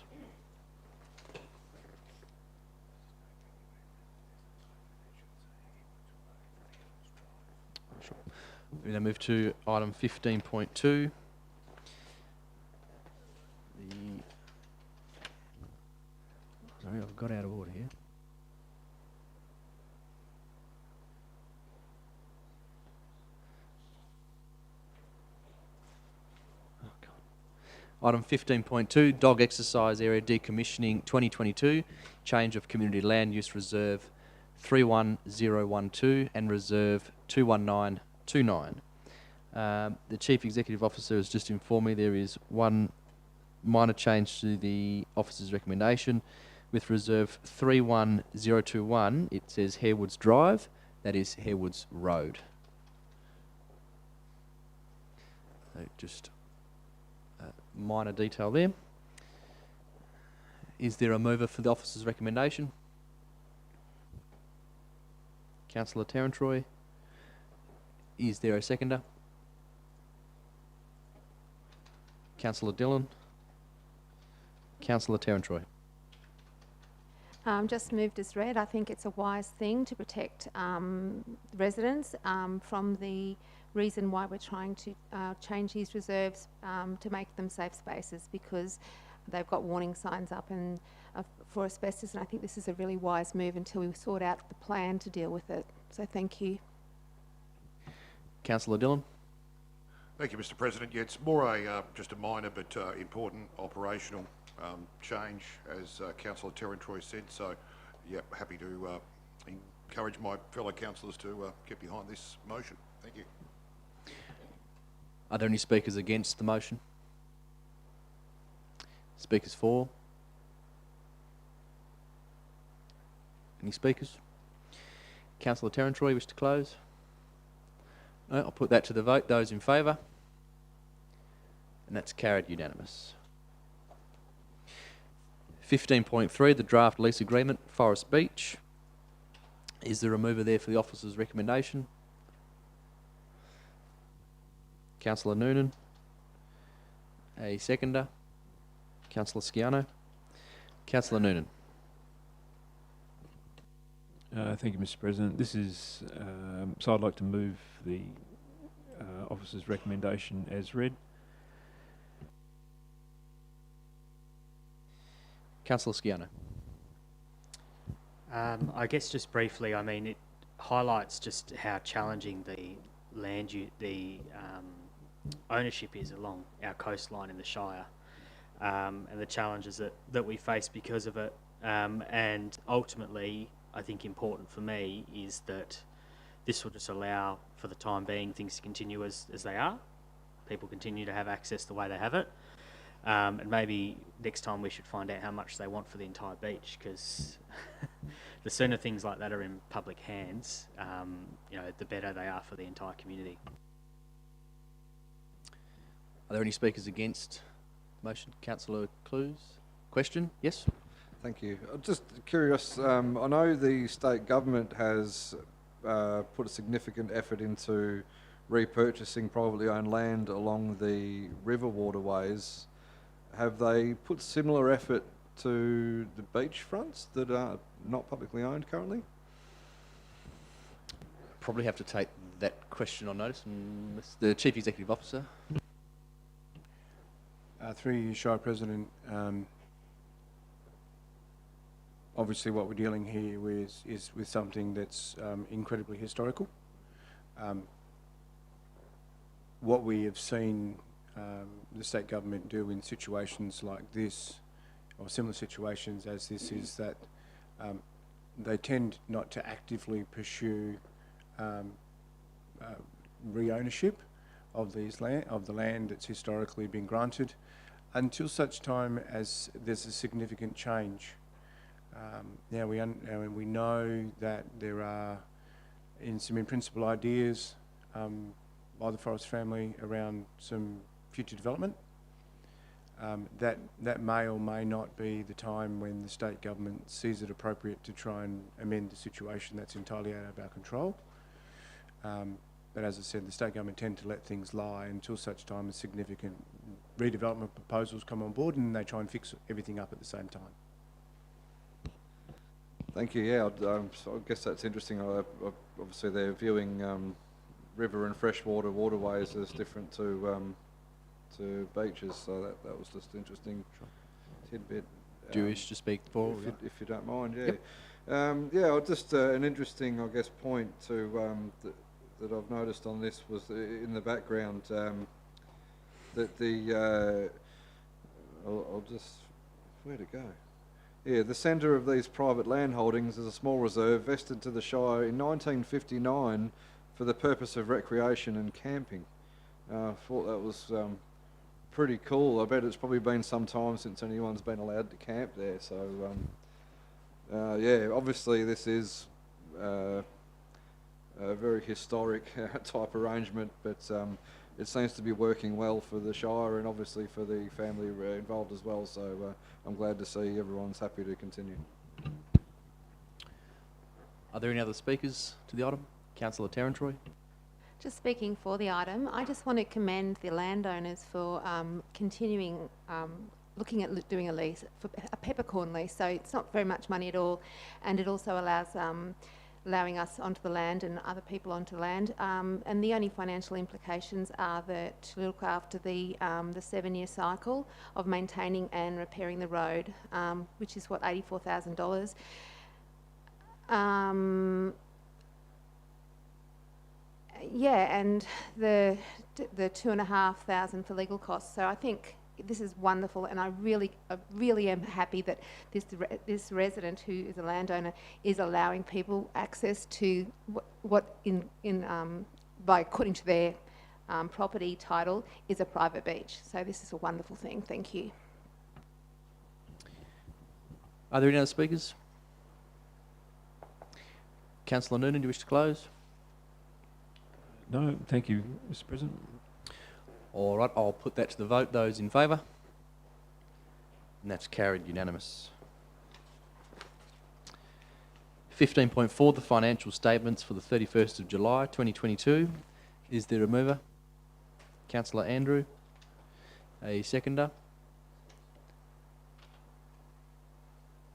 We now move to item 15.2. Sorry, I've got out of order here. Item 15.2, dog exercise area decommissioning 2022, change of community land use reserve 31012 and reserve 21929. The Chief Executive Officer has just informed me there is one minor change to the officer's recommendation. With reserve 31021, it says Harewoods Drive, that is Harewoods Road. So just minor detail there. Is there a mover for the officer's recommendation? Councillor Terrentroy. Is there a seconder? Councillor Dillon. Councillor Terrentroy. Just moved as read. I think it's a wise thing to protect residents from the reason why we're trying to change these reserves to make them safe spaces, because they've got warning signs up and for asbestos, and I think this is a really wise move until we sort out the plan to deal with it. So thank you. Councillor Dillon. Thank you, Mr. President. Yeah, it's more just a minor but important operational change, as Councillor Terrentroy said. So, yeah, happy to encourage my fellow councillors to get behind this motion. Thank you. Are there any speakers against the motion? Speakers for? Any speakers? Councillor Terrentroy, wish to close? No, I'll put that to the vote. Those in favour? And that's carried unanimous. 15.3, the draft lease agreement, Forest Beach. Is there a mover there for the officer's recommendation? Councillor Noonan. A seconder? Councillor Sciano. Councillor Noonan. Thank you, Mr. President. This is, so I'd like to move the officer's recommendation as read. Councillor Sciano. I guess just briefly, I mean, it highlights just how challenging the ownership is along our coastline in the Shire, and the challenges that we face because of it. And ultimately, I think important for me is that this will just allow, for the time being, things to continue as they are. People continue to have access the way they have it. And maybe next time we should find out how much they want for the entire beach, because the sooner things like that are in public hands, the better they are for the entire community. Are there any speakers against the motion? Councillor Clues? Question? Yes? Thank you. I'm just curious, I know the state government has put a significant effort into repurchasing privately owned land along the river waterways. Have they put similar effort to the beach fronts that are not publicly owned currently? Probably have to take that question on notice from the Chief Executive Officer. Through you, Shire President, obviously what we're dealing here with is with something that's incredibly historical. What we have seen the state government do in situations like this, or similar situations as this, is that they tend not to actively pursue re-ownership of the land that's historically been granted until such time as there's a significant change. Now we know that there are some in-principle ideas by the Forrest family around some future development. That may or may not be the time when the state government sees it appropriate to try and amend the situation. That's entirely out of our control. But as I said, the state government tend to let things lie until such time as significant redevelopment proposals come on board, and they try and fix everything up at the same time. Thank you. Yeah, so I guess that's interesting. Obviously, they're viewing river and freshwater waterways as different to beaches, so that was just interesting tidbit. Do you wish to speak for? If you don't mind, yeah. Yep. Just an interesting, I guess, point to that I've noticed on this was in the background that the I'll just where to go. Yeah, the centre of these private land holdings is a small reserve vested to the Shire in 1959 for the purpose of recreation and camping. I thought that was pretty cool. I bet it's probably been some time since anyone's been allowed to camp there. So, yeah, obviously this is a very historic type arrangement, but it seems to be working well for the Shire and obviously for the family involved as well. So I'm glad to see everyone's happy to continue. Are there any other speakers to the item? Councillor Tarantroy. Just speaking for the item, I just want to commend the landowners for continuing looking at doing a lease, for a peppercorn lease. So it's not very much money at all, and it also allows allowing us onto the land and other people onto land. And the only financial implications are that to look after the 7-year cycle of maintaining and repairing the road, which is what, $84,000. Yeah, and the $2,500 for legal costs. So I think this is wonderful, and I really am happy that this resident who is a landowner is allowing people access to what by according to their property title is a private beach. So this is a wonderful thing. Thank you. Are there any other speakers? Councillor Noonan, do you wish to close? No, thank you, Mr. President. All right, I'll put that to the vote. Those in favour? And that's carried unanimous. 15.4, the financial statements for the 31st of July 2022. Is there a mover? Councillor Andrew. A seconder?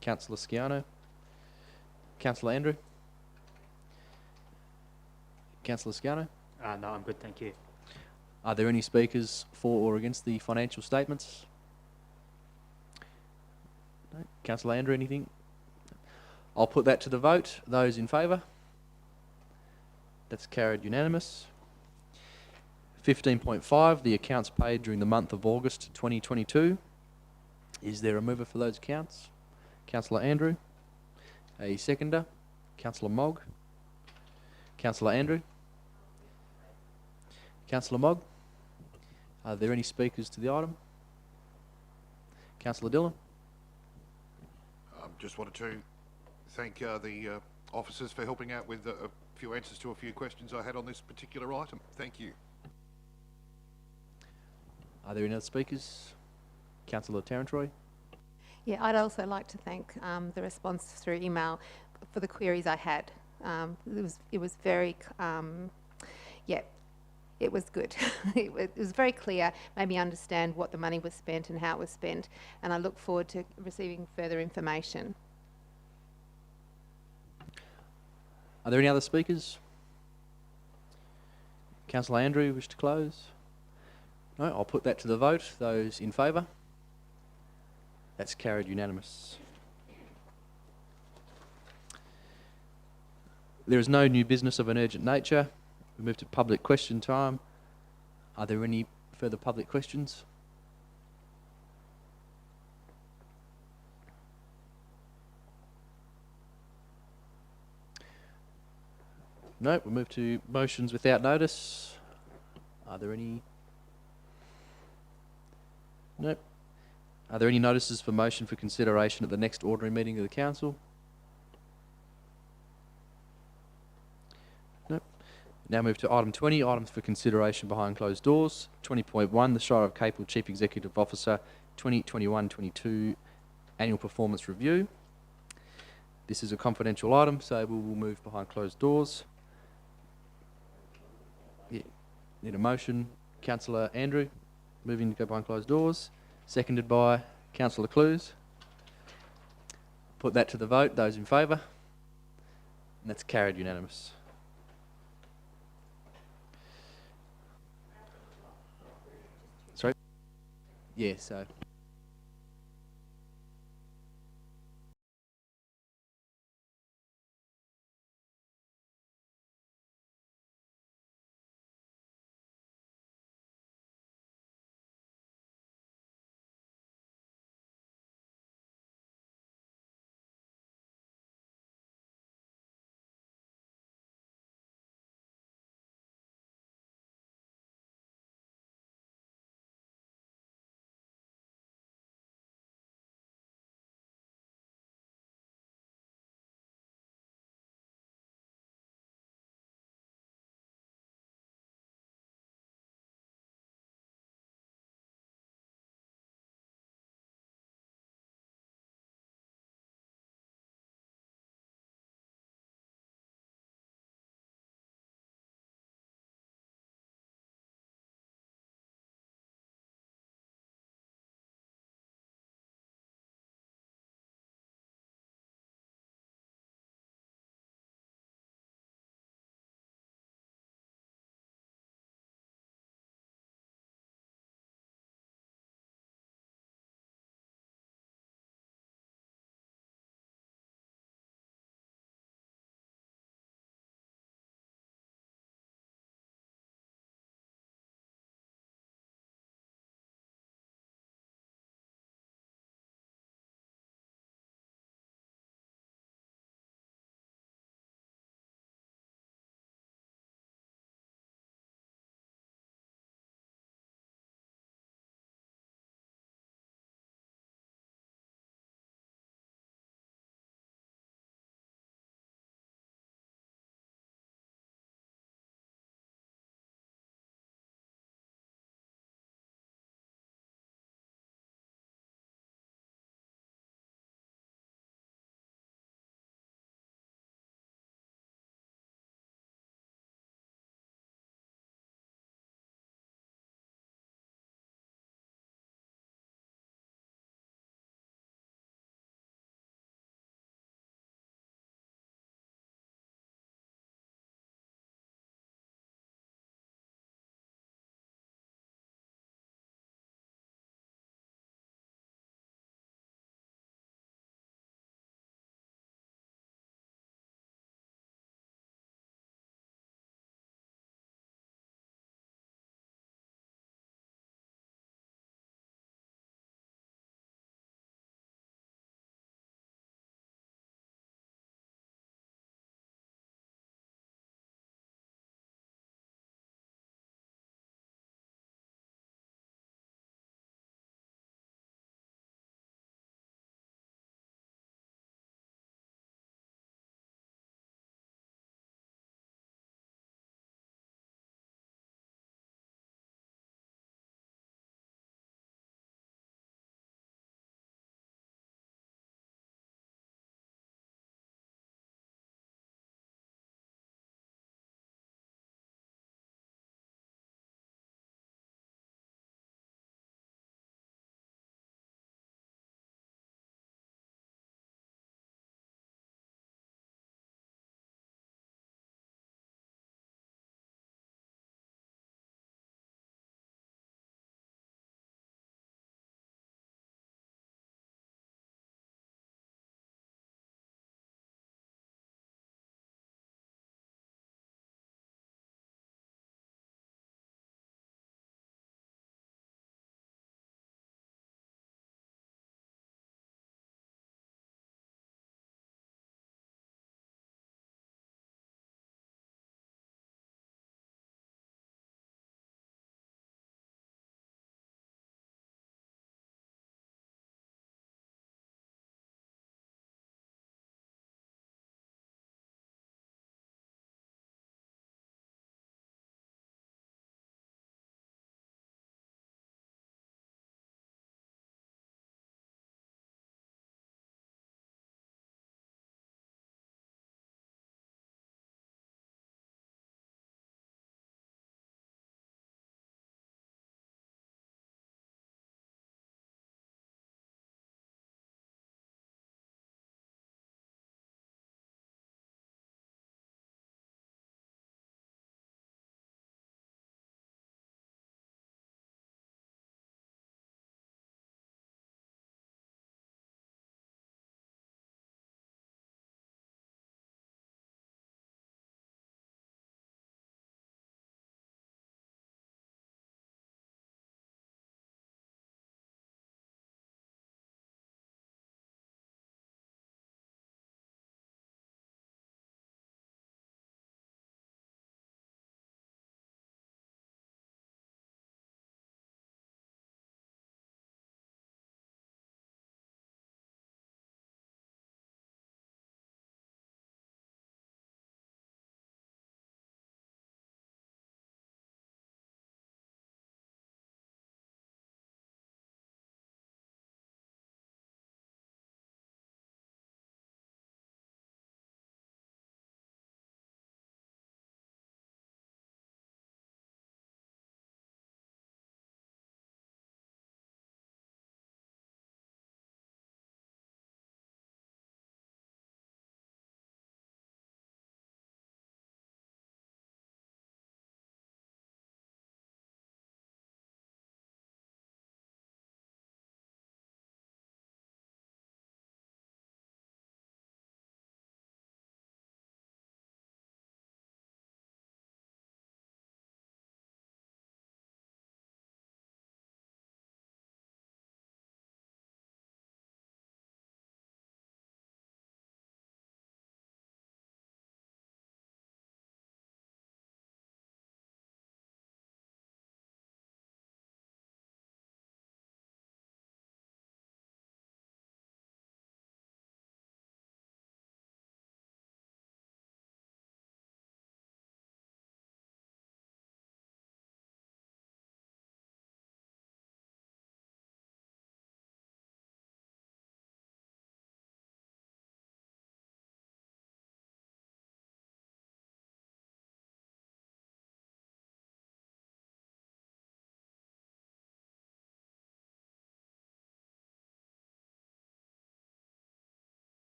Councillor Sciano. Councillor Andrew. Councillor Scarno? No, I'm good, thank you. Are there any speakers for or against the financial statements? No. Councillor Andrew, anything? I'll put that to the vote. Those in favour? That's carried unanimous. 15.5, the accounts paid during the month of August 2022. Is there a mover for those accounts? Councillor Andrew. A seconder? Councillor Mogg. Councillor Andrew. Councillor Mogg. Are there any speakers to the item? Councillor Dillon. Just wanted to thank the officers for helping out with a few answers to a few questions I had on this particular item. Thank you. Are there any other speakers? Councillor Tarantroy. Yeah, I'd also like to thank the response through email for the queries I had. It was very, yeah, it was good. it was very clear, made me understand what the money was spent and how it was spent, and I look forward to receiving further information. Are there any other speakers? Councillor Andrew, wish to close? No, I'll put that to the vote. Those in favour? That's carried unanimous. There is no new business of an urgent nature. We move to public question time. Are there any further public questions? No, we move to motions without notice. Are there any? Nope. Are there any notices for motion for consideration at the next ordinary meeting of the council? Nope. Now move to item 20, items for consideration behind closed doors. 20.1, the Shire of Capel Chief Executive Officer 2021-22 Annual Performance Review. This is a confidential item, so we will move behind closed doors. Yeah. Need a motion. Councillor Andrew, moving to go behind closed doors. Seconded by Councillor Clues. Put that to the vote. Those in favour? And that's carried unanimous. Sorry? Yeah, so...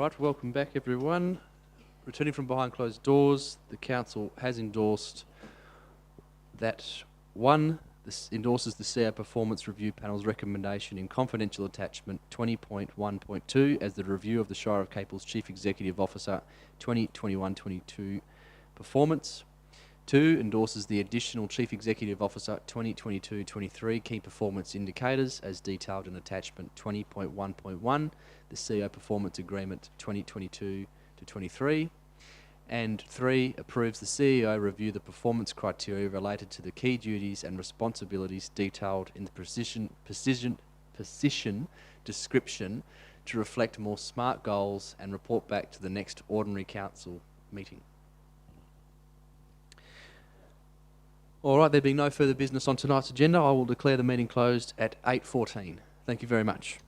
right, welcome back everyone. Returning from behind closed doors, the council has endorsed that this endorses the CEO Performance Review Panel's recommendation in confidential attachment 20.1.2 as the review of the Shire of Capel's Chief Executive Officer 2021-22 performance. 2, endorses the additional Chief Executive Officer 2022-23 key performance indicators as detailed in attachment 20.1.1, the CEO Performance Agreement 2022-23. And 3, approves the CEO review the performance criteria related to the key duties and responsibilities detailed in the position description to reflect more SMART goals and report back to the next ordinary council meeting. All right, there being no further business on tonight's agenda, I will declare the meeting closed at 8:14. Thank you very much.